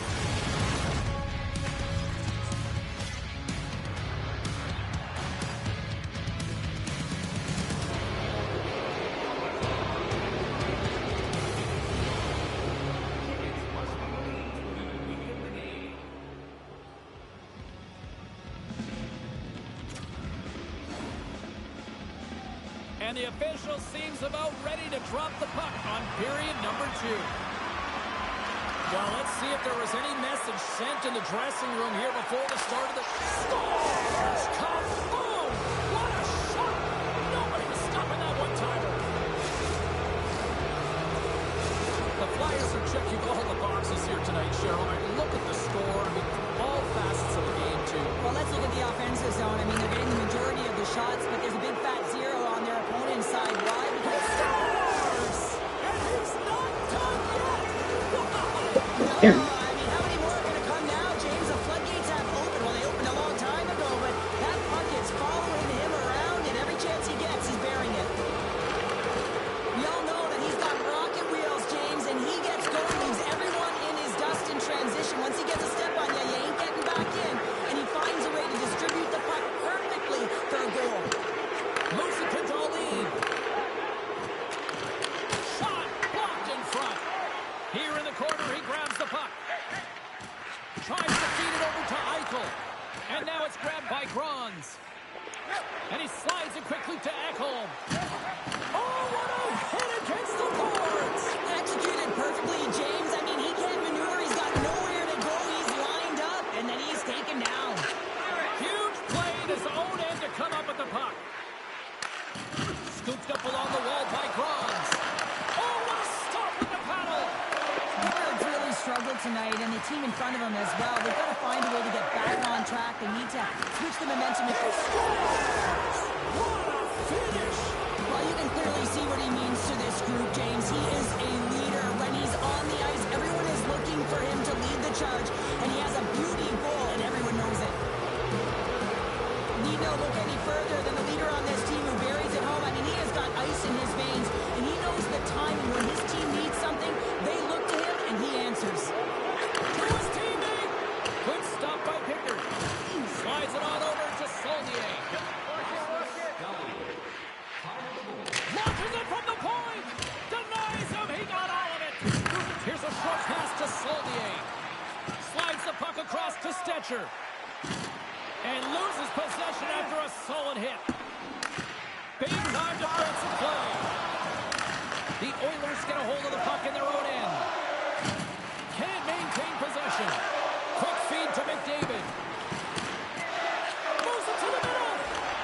And the official seems about ready to drop the puck on period number 2. Well, let's see if there was any message sent in the dressing room here before the start of the... Scores! Kaboom! What a shot! Nobody was stopping that one-timer. Cheryl. I mean, look at the score. I mean, all facets of the game, too. Well, let's look at the offensive zone. I mean, they're getting the majority of the shots, but there's a big fat zero on their opponent's side. Why? Because Scores! And he's not done yet! no, I mean, how many more are going to come now, James? The floodgates have opened. Well, they opened a long time ago, but that puck is following him around, and every chance he gets, he's bearing it. We all know that he's got rocket wheels, James, and he gets going, leaves everyone in his dust in transition. Once he gets a step on you, you ain't getting back in, and he finds a way to distribute the puck perfectly for a goal. Moves it to Darlene. Shot blocked in front. Here in the corner, he grabs the puck. Tries to feed it over to Eichel. And now it's grabbed by Grons. And he slides it quickly to Ekholm. Oh, what a hit against the boards! Executed perfectly, James. I mean, he can't maneuver. He's got nowhere to go. He's lined up, and then he's taken down. Huge play in his own end to come up with the puck. Scooped up along the wall by Grons. Oh, what a stop with the paddle! Birds really struggled tonight, and the team in front of them as well. They've got to find a way to get back on track. They need to switch the momentum. What a finish! Well, you can clearly see what he means to this group, James. He is a leader. When he's on the ice, everyone is looking for him to lead the charge, and he has a beauty goal, and everyone knows it. Need no look any further than the leader on this team who buries it home. I mean, he has got ice in his veins, and he knows the timing. When his team needs something, they look to him, and he answers. To his teammate! Good stop by Pickard. Slides it on over to Saulnier. Launches it from the point! Denies him! He got all of it! Here's a short pass to Saulnier. Slides the puck across to Stetcher. And loses possession after a solid hit. Big time defensive play. The Oilers get a hold of the puck in their own end. Can't maintain possession. Quick feed to McDavid. Moves it to the middle.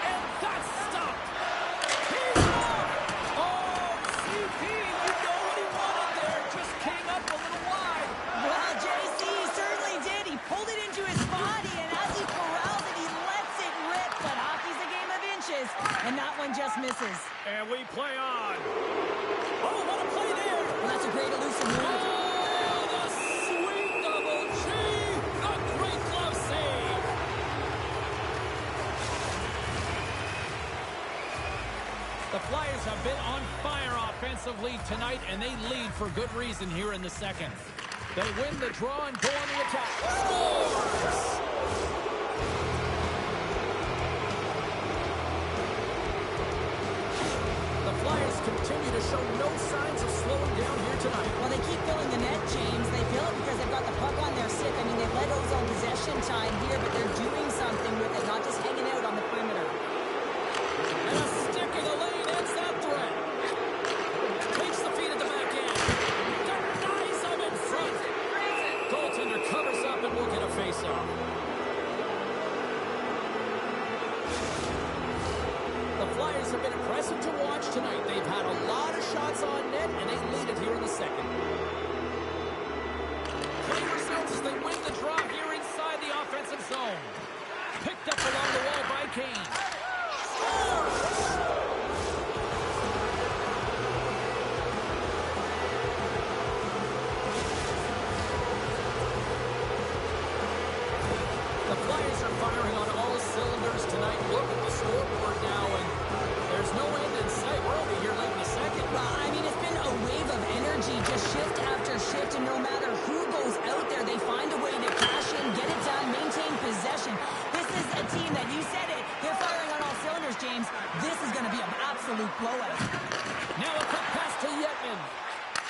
And that's stopped. He's off. Oh, CP, you know what he wanted there. Just came up a little wide. Well, JC certainly did. He pulled it into his body, and as he corrals it, he lets it rip. But hockey's a game of inches, and that one just misses. And we play on. Oh, what a play there. Well, that's a great elusive move. Oh, the sweet double G. The great glove save. The Flyers have been on fire offensively tonight, and they lead for good reason here in the second. They win the draw and go on the attack. Scores! The Flyers continue to show no signs of slowing down here tonight. Well, they keep filling the net, James. They fill it because they've got the puck on their stick. I mean, they've led ozone possession time here, but they're doing something with it, not just hanging out on the perimeter. And a stick in the lane ends that threat. Takes the feed at the back end. Denies him in front. Goaltender covers up and will get a face-off. The Flyers have been impressive to watch tonight. They've had a lot of shots on net, and they lead it here in the second. Play results as they win the draw here inside the offensive zone. Picked up along the wall by Kane. The Flyers are firing on all cylinders tonight. Look at the scoreboard now, and there's no end in sight. We're over here late in the second. Well, I mean, it's been a wave of energy, just shift after shift, and no matter who goes out there, they find a way to cash in, get it done, maintain possession. This is a team that, you said it, they're firing on all cylinders, James. This is going to be an absolute blowout. Now a quick pass to Yetman.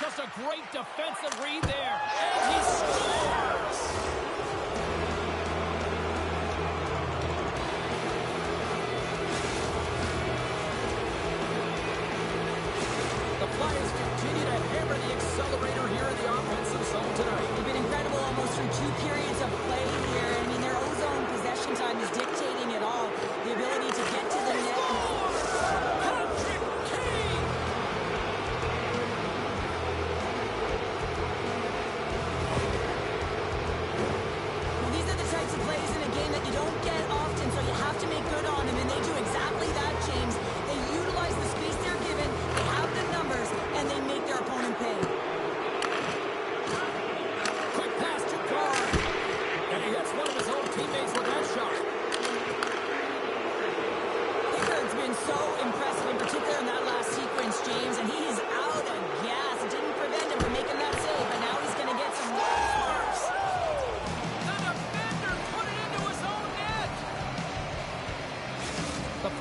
Just a great defensive read there. And he scores! The Flyers continue to hammer the accelerator here in the offensive zone tonight. They've been incredible almost through 2 periods of play here. I mean, their ozone possession time is dictating it all. The ability to get to the net. Patrick Kane!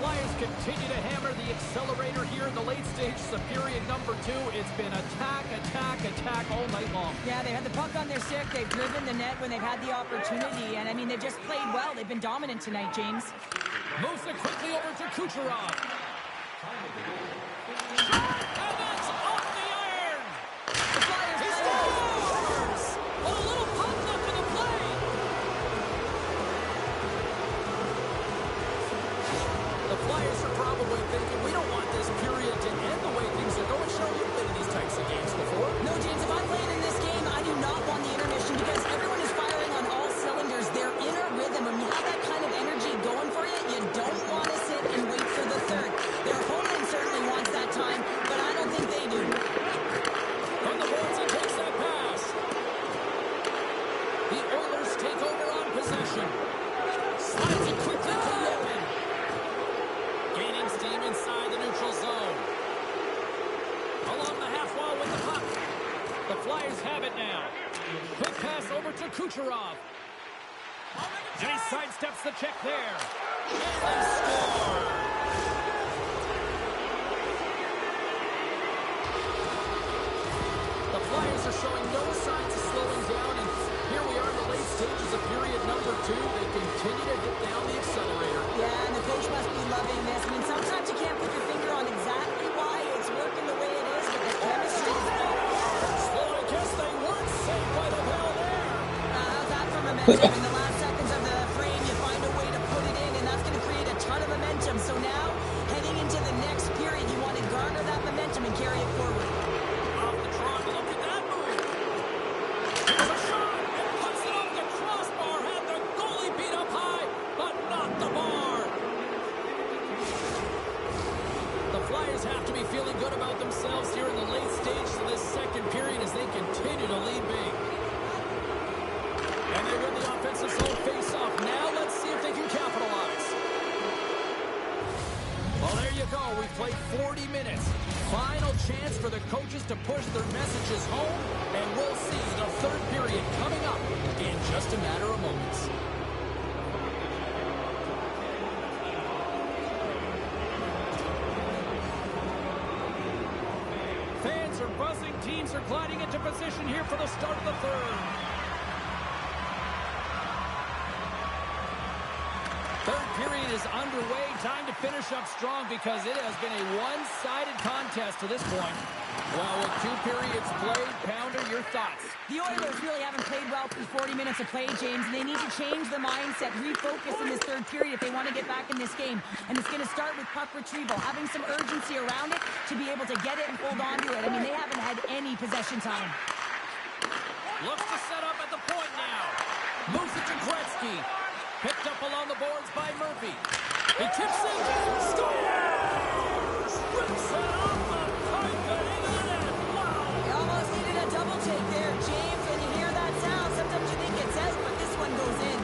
Flyers continue to hammer the accelerator here in the late stages of period number 2. It's been attack, attack, attack all night long. Yeah, they had the puck on their stick. They've driven the net when they've had the opportunity. And, I mean, they've just played well. They've been dominant tonight, James. Moves it quickly over to Kucherov. And that's off the iron. The Flyers He scores! Well, a little pop up for the play. The Flyers are probably thinking, we don't want this period to end the way things are going. Show you've played in these types of games before. No, James, if I'm playing in this game, I do not want the intermission because everyone is firing on all cylinders. They're in a rhythm. When you have that kind of energy going for you, you don't want to sit and wait for the third. Their opponent certainly wants that time, but I don't think they do. From the boards, he takes that pass. The Oilers take over on possession. Slides it quickly to Levin. Gaining steam inside the neutral zone. Along the half wall with the puck. The Flyers have it now. Quick pass over to Kucherov. And he sidesteps the check there. And they score. The Flyers are showing no signs of slowing down, and here we are in the late stages of period number 2. They continue to hit down the accelerator. Yeah, and the coach must be loving this. I mean, sometimes you can't put your finger on exactly why it's working the way it is, but the chemistry is there. Well, I guess they weren't safe by the bell there. How's that for momentum? In the last seconds of the frame, you find a way to put it in, and that's going to create a ton of momentum. So now, heading into the next period, you want to garner that momentum and carry it forward. Off the draw, look at that move. Here's a shot, and puts it off the crossbar. Had the goalie beat up high, but not the bar. The Flyers have to be feeling good about themselves here in the late stages of this second period as they continue to lead big. And they win the offensive zone face-off. Now let's see if they can capitalize. Well, there you go. We've played 40 minutes. Final chance for the coaches to push their messages home, and we'll see the third period coming up in just a matter of moments. Fans are buzzing. Teams are gliding into position here for the start of the third. Third period is underway. Time to finish up strong because it has been a one-sided contest to this point. Well, with 2 periods played, Pounder, your thoughts? The Oilers really haven't played well through 40 minutes of play, James, and they need to change the mindset, refocus in this third period if they want to get back in this game. And it's going to start with puck retrieval, having some urgency around it to be able to get it and hold on to it. I mean, they haven't had any possession time. Looks to set up at the point now. Moves it to Gretzky. Picked up along the boards by Murphy. He tips it. Scores! Rips it off the pipe and into the net. Wow! You almost needed a double take there, James. When you hear that sound, sometimes you think it's out, but this one goes in.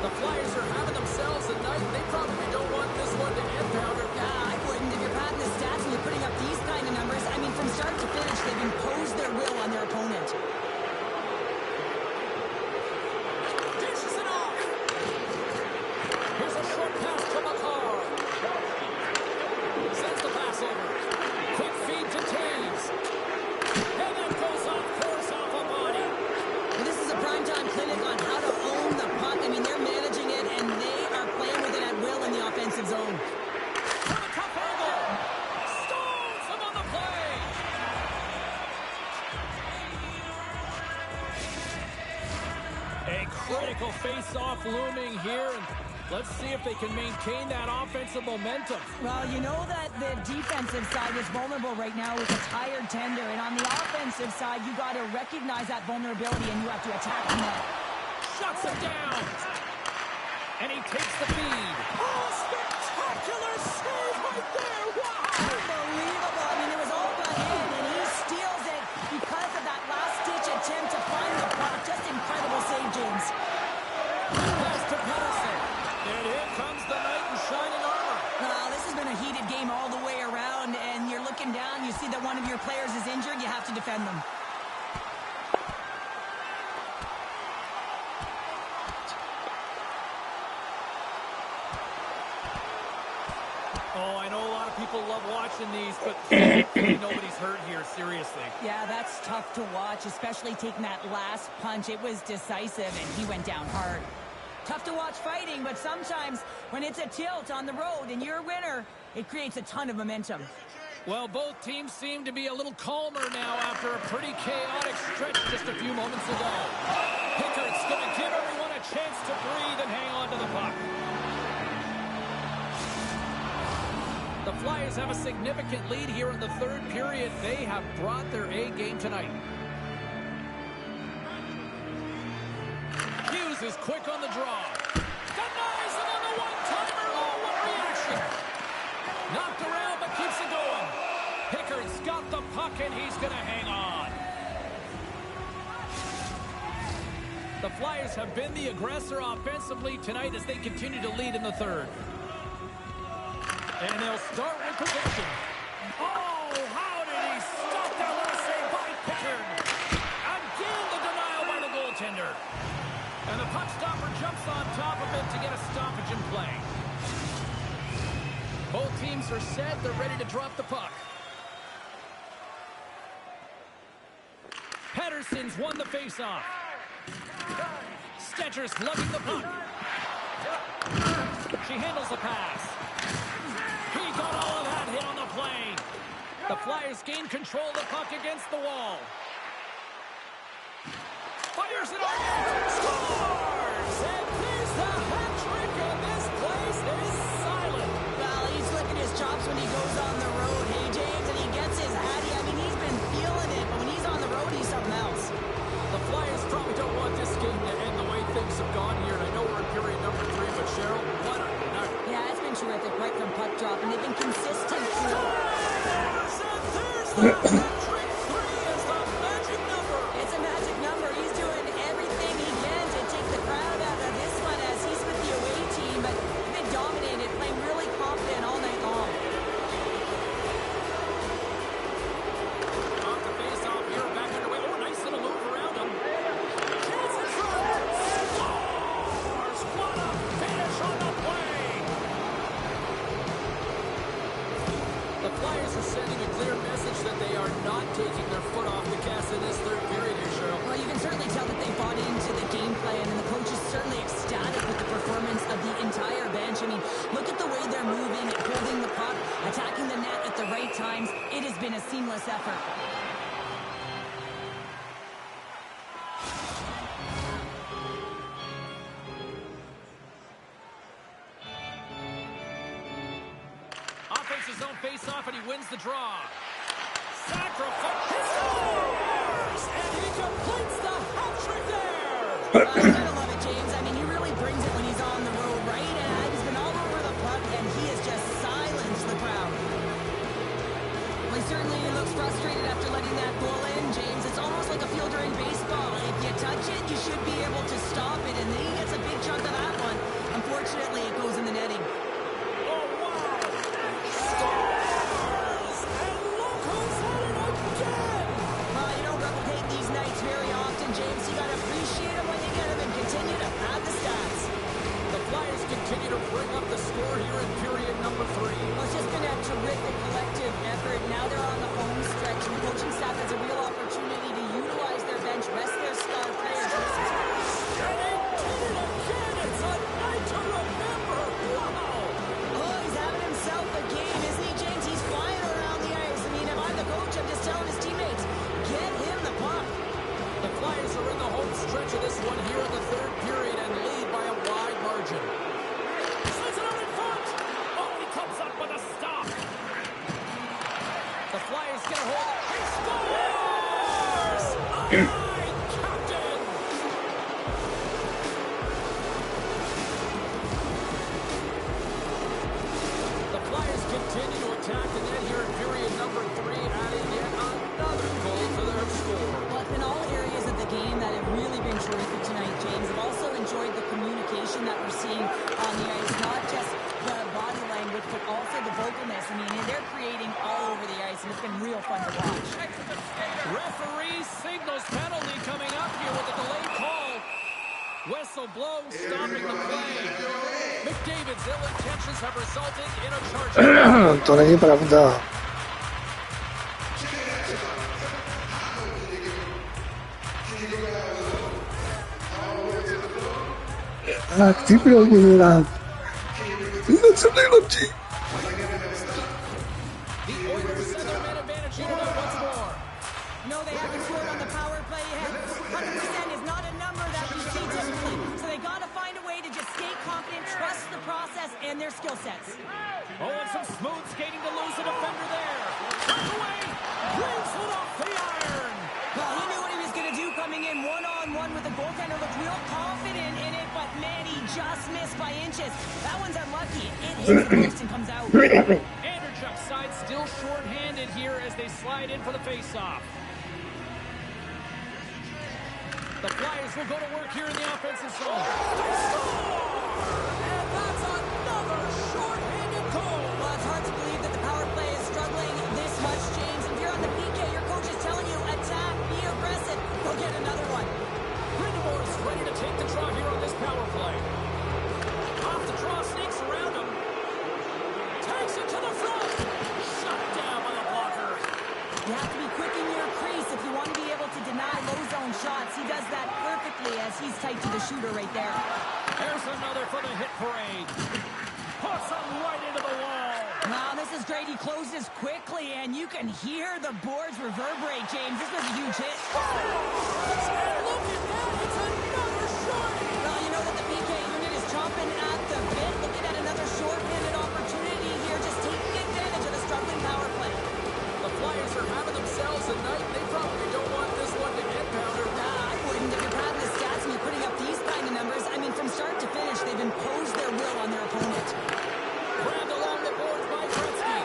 The Flyers are having themselves a night. They probably don't want this one to end, Pounder. I wouldn't. If you're padding the stats and you're putting up these kind of numbers, I mean, from start to finish, they've imposed their will on their opponent. Dishes it off. Here's a short pass to Makar. Sends the pass over. Quick feed to Taves. And that goes off course off a body. Well, this is a primetime clinic on how to own the puck. I mean, they're managing it, and they are playing with it at will in the offensive zone. From a tough angle. Stones him on the play. A critical face-off looming here, and let's see if they can maintain that offensive momentum. Well, you know that the defensive side is vulnerable right now with a tired tender, and on the offensive side, you got to recognize that vulnerability, and you have to attack the net. Shuts him down. And he takes the feed. Oh, spectacular save right there. Wow. Unbelievable. I mean, it was all but in, and he steals it because of that last-ditch attempt to find the puck. Just incredible save, James. Pass to Patterson. And here comes the knight in shining armor. Well, this has been a heated game all the way around, and you're looking down, you see that one of your players is injured, you have to defend them. Oh, I know a lot of people love watching these, but thankfully nobody's hurt here, seriously. Yeah, that's tough to watch, especially taking that last punch. It was decisive, and he went down hard. Tough to watch fighting, but sometimes when it's a tilt on the road and you're a winner, it creates a ton of momentum. Well, both teams seem to be a little calmer now after a pretty chaotic stretch just a few moments ago. Pickett's going to give everyone a chance to breathe and hang on to the puck. The Flyers have a significant lead here in the third period. They have brought their A game tonight. Hughes is quick on the draw. Denies him on the one-timer. Oh, what reaction. Knocked around, but keeps it going. Pickett's got the puck, and he's going to hang on. The Flyers have been the aggressor offensively tonight as they continue to lead in the third. And they'll start with possession. Oh, how did he stop that little save by Pickard? Again, the denial by the goaltender. And the puck stopper jumps on top of it to get a stoppage in play. Both teams are set. They're ready to drop the puck. Pettersson's won the faceoff. Stetcher's lugging the puck. She handles the pass. He got all of that hit on the play. The Flyers gain control of the puck against the wall. Fires it on net. Scores! And there's the hat trick, and this place is silent. Well, he's licking his chops when he goes on the road. Hey, James, and he gets his hattie. I mean, he's been feeling it, but when he's on the road, he's something else. The Flyers probably don't want this game to end the way things have gone here. And I know we're in period number 3, but Cheryl, what a night. Yeah, it's been terrific right from puck drop, and they've been consistent through. There's the hat trick. 3 is the magic number. It's a magic number. He's doing everything he can to take the crowd out of this one as he's with the away team, but they've been dominated, playing really confident all night long. Off the face-off here, back underway. Oh, nice little move around him. Chance in front. Scores! What a finish on the play. The Flyers are sending a clear message that they are not taking their foot off the gas in this third period here, Cheryl. Well, you can certainly tell that they bought into the game plan, and the coach is certainly ecstatic with the performance of the entire bench. I mean, look at the way they're moving, holding the puck, attacking the net at the right times. It has been a seamless effort. Offensive zone face-off, and he wins the draw. Sacrifice. He scores! And he completes the hat trick there. You gotta love it, James. I mean, he really brings it when he's on the road, right? And he's been all over the puck, and he has just silenced the crowd. Well, he certainly looks frustrated after letting that goal in, James. It's almost like a fielder in baseball. If you touch it, you should be able to stop it, and then he gets a big chunk of that one. Unfortunately, it goes in the netting. Oh, wow. Scores! And look who's at it again. Well, you don't replicate these nights very often, James. You gotta appreciate them when you get them and continue to pad the stats. The Flyers continue to bring up the score here in period number 3. Well, it's just been a terrific collective effort. Now they're on the home stretch, and the coaching staff has a real opportunity to utilize their bench, rest their star players. And he did it again. It's a night to remember. Wow. Oh, he's having himself a game, isn't he, James? He's flying around the ice. I mean, if I'm the coach, I'm just telling his teammates, get him the puck. The Flyers are in the home stretch of this one here in the third period and lead by a wide margin. Slits it out in front. Oh, he comes up with a stop. The Flyers get a hold. He scores! Aye, Captain! The Flyers continue to attack the net here in period number 3, adding yet another goal to their score. Well, it's been all areas of the game that have really been terrific tonight, James. I've also enjoyed the communication that we're seeing on the ice, not just the body language, but also the vocalness. I mean, they're creating all over the ice, and it's been real fun to watch. Referee signals penalty coming up here with a delayed call. Whistle blows, stopping the play. McDavid's ill intentions have resulted in a charge. To není pravda. Tak ty byl můj rád. Ty jsem nejlepší. The Oilers send their man advantage unit out once more. No, they haven't scored on the power play yet. 100% is not a number that we see typically. So they got to find a way to just stay confident, trust the process and their skill sets. Oh, and some smooth skating to lose a defender there. Tuck away, brings it off the iron. Well, he knew what he was going to do coming in one-on-one with the goaltender. Looked real confident in it, but man, he just missed by inches. That one's unlucky. It hits the post and comes out. Anderchuk's side still short-handed here as they slide in for the face-off. The Flyers will go to work here in the offensive zone. They score! And that's another short-handed goal. Well, it's hard to believe that the power play is struggling this much, James. If you're on the PK, your coach is telling you, attack, be aggressive. Go get another one. Grindemore's ready to take the draw here on this power play. Off the draw, sneaks around him. Takes it to the front. Shut down by the blocker. You have to be quick in your crease if you want to be able to deny low-zone shots. He does that perfectly as he's tight to the shooter right there. There's another for the hit parade. Puts him right into the wall. Wow, this is great. He closes quickly, and you can hear the boards reverberate, James. This was a huge hit. And look at that. It's another short. Well, you know that the PK unit is chomping at the bit, looking at another short-handed opportunity here, just taking advantage of the struggling power play. The Flyers are having themselves a night. They probably don't want this one to get powder. I wouldn't. If you're proud of the stats and you're putting up these kind of numbers, I mean, from start to finish, they've imposed their will on their opponent. Grabbed along the boards by Gretzky.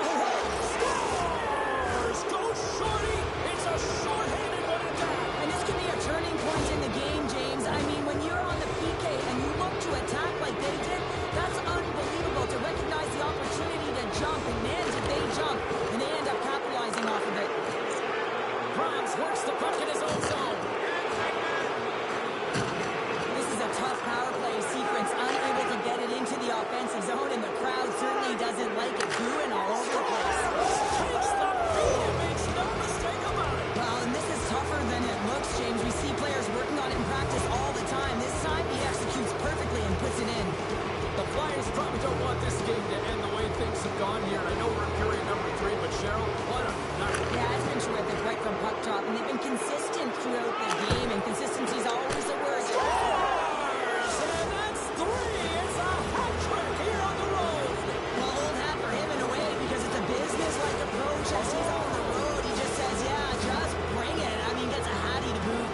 Scores! Go Shorty! It's a short-handed one at that. And this could be a turning point in the game, James. I mean, when you're on the PK and you look to attack like they did, that's unbelievable to recognize the opportunity to jump. And man, did they jump. And they end up capitalizing off of it. Brahms works the puck in his own zone. This is a tough power play sequence, unable to get it into the offensive zone, and the crowd certainly doesn't like it, booing all over the place. Takes the beat and makes no mistake about it. Well, and this is tougher than it looks, James. We see players working on it in practice all the time. This time, he executes perfectly and puts it in. The Flyers probably don't want this game to end the way things have gone here. I know we're in period number 3, but Cheryl, what a night. Yeah, it's been terrific right from puck drop, and they've been consistent throughout the game, and consistency's always a word. And that's 3. It's a hat trick here on the road. Well, old hat for him in a way, because it's a business-like approach as he's on the road. He just says, yeah, just bring it. I mean, gets a hattie to boot.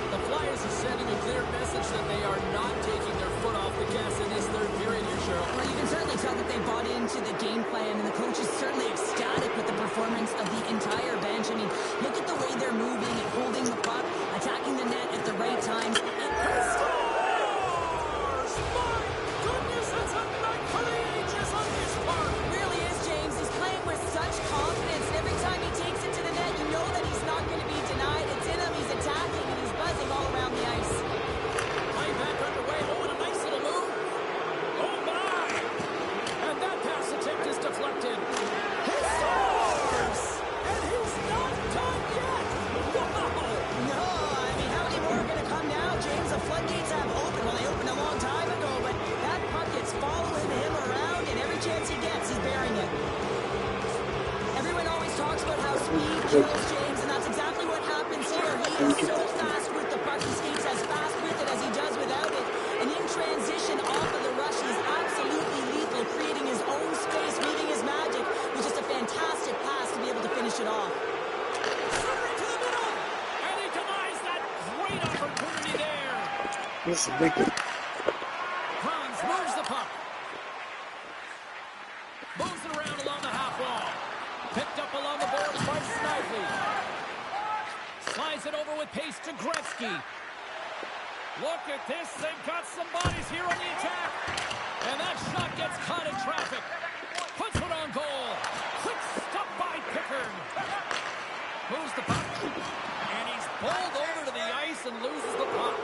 The Flyers are sending a clear message that they are not taking their foot off the gas in this third period here, Cheryl. Well, you can certainly tell that they bought into the game plan, and the coach is certainly ecstatic with the performance of the entire bench. I mean, look at the way they're moving and holding the puck, attacking the net at the right times. He scores! My goodness, that's a night for the ages on his part. It really is, James. He's playing with such confidence, and every time he takes it to the net, you know that he's not going to be denied. It's in him, he's attacking, and he's buzzing all around the ice. Play back underway. Oh, and a nice little move. Oh, my! And that pass attempt is deflected. He scores! And he's not done yet! Wow! No, I mean, how many more are going to come now, James? The floodgates have opened. Well, they opened a long time ago, but that puck is following him around, and every chance he gets, he's bearing it. Everyone always talks about how speed kills, James, and that's exactly what happens here. He is so fast with the puck. He skates as fast with it as he does without it. And in transition off of the rush, he's absolutely lethal, creating his own space, meeting his magic with just a fantastic pass to be able to finish it off. Centering to the middle! And he denies that great opportunity there. This is big. Franz moves the puck. Moves it around along the half wall. Picked up along the boards by Snively. Slides it over with pace to Gretzky. Look at this. They've got some bodies here on the attack. And that shot gets caught in traffic. Puts it on goal. Quick stop by Pickard. Moves the puck. And he's bowled over to the ice and loses the puck.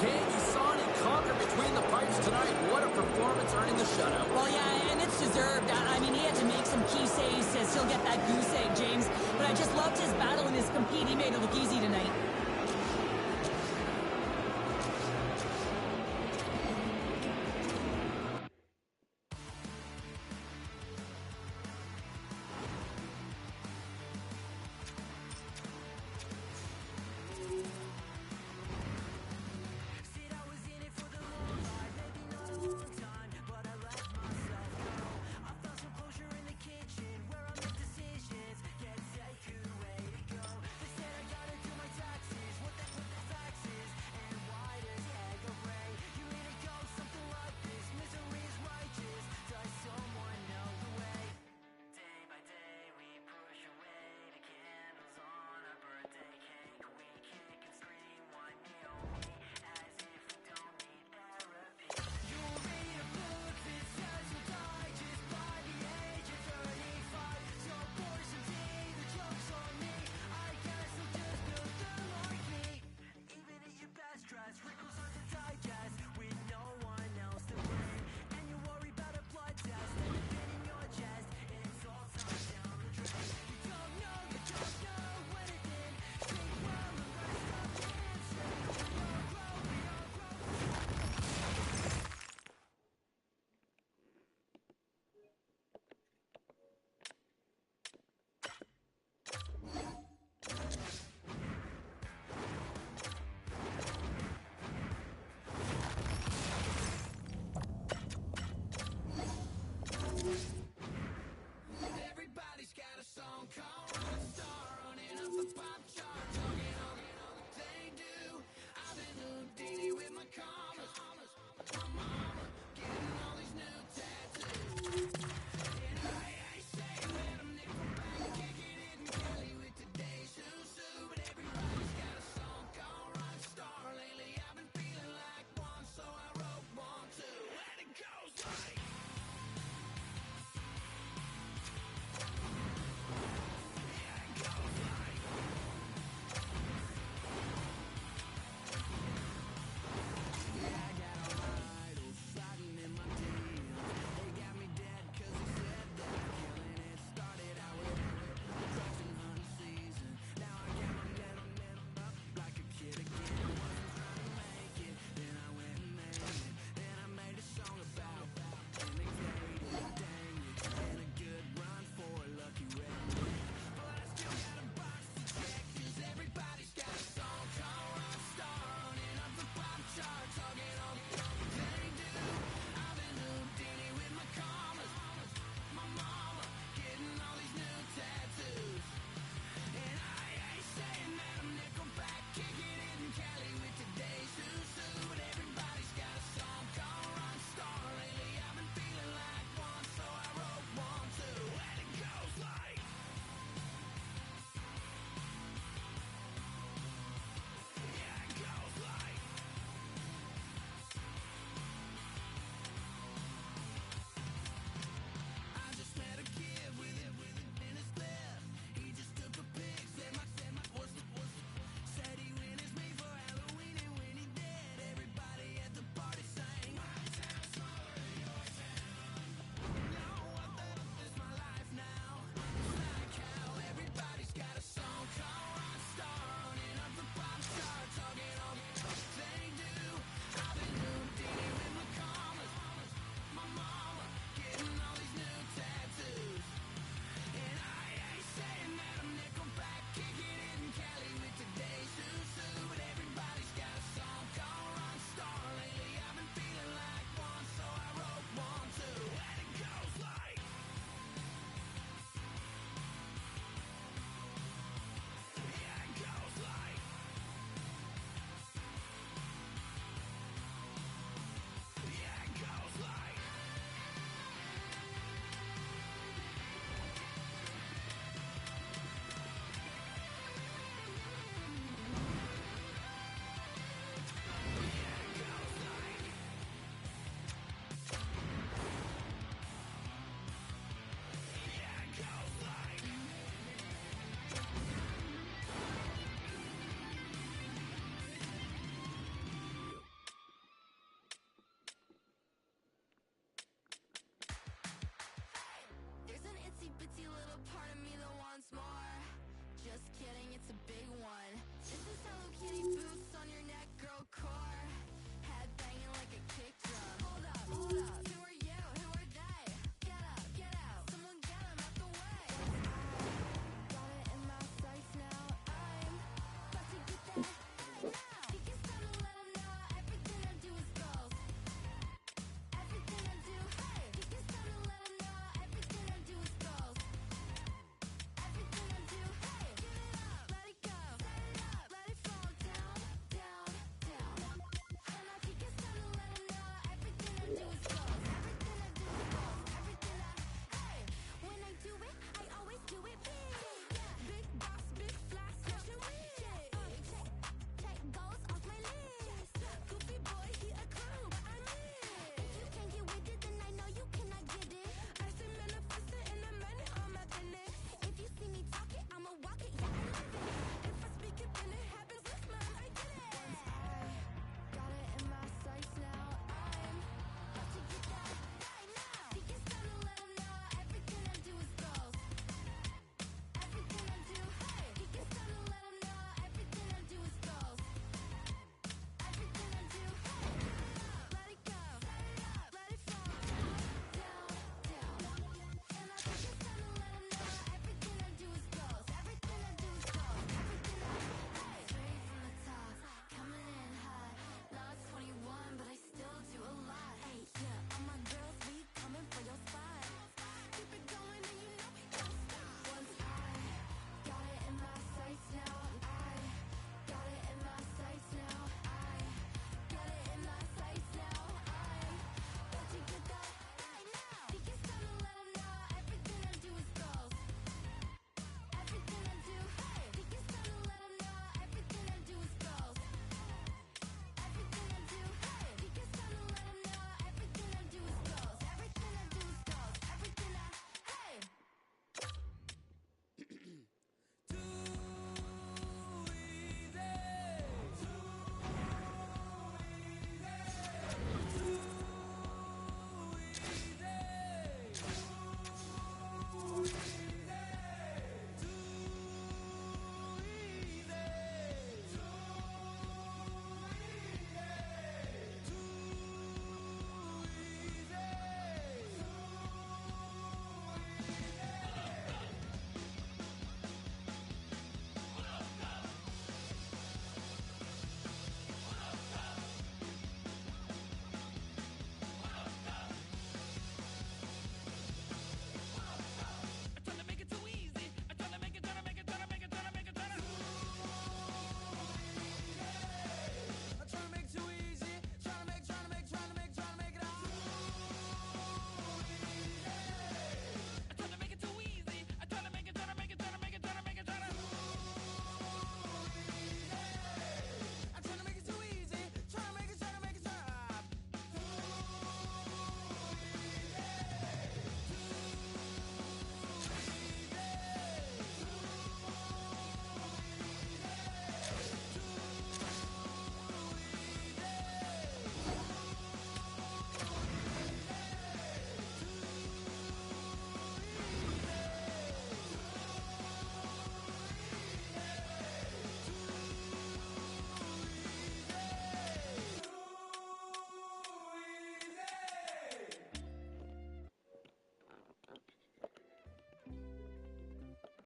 Kane, you saw him conquer between the pipes tonight. What a performance earning the shutout. Well, yeah, and it's deserved. I mean, he had to make some key saves to still get that goose egg, James. But I just loved his battle and his compete. He made it look easy tonight.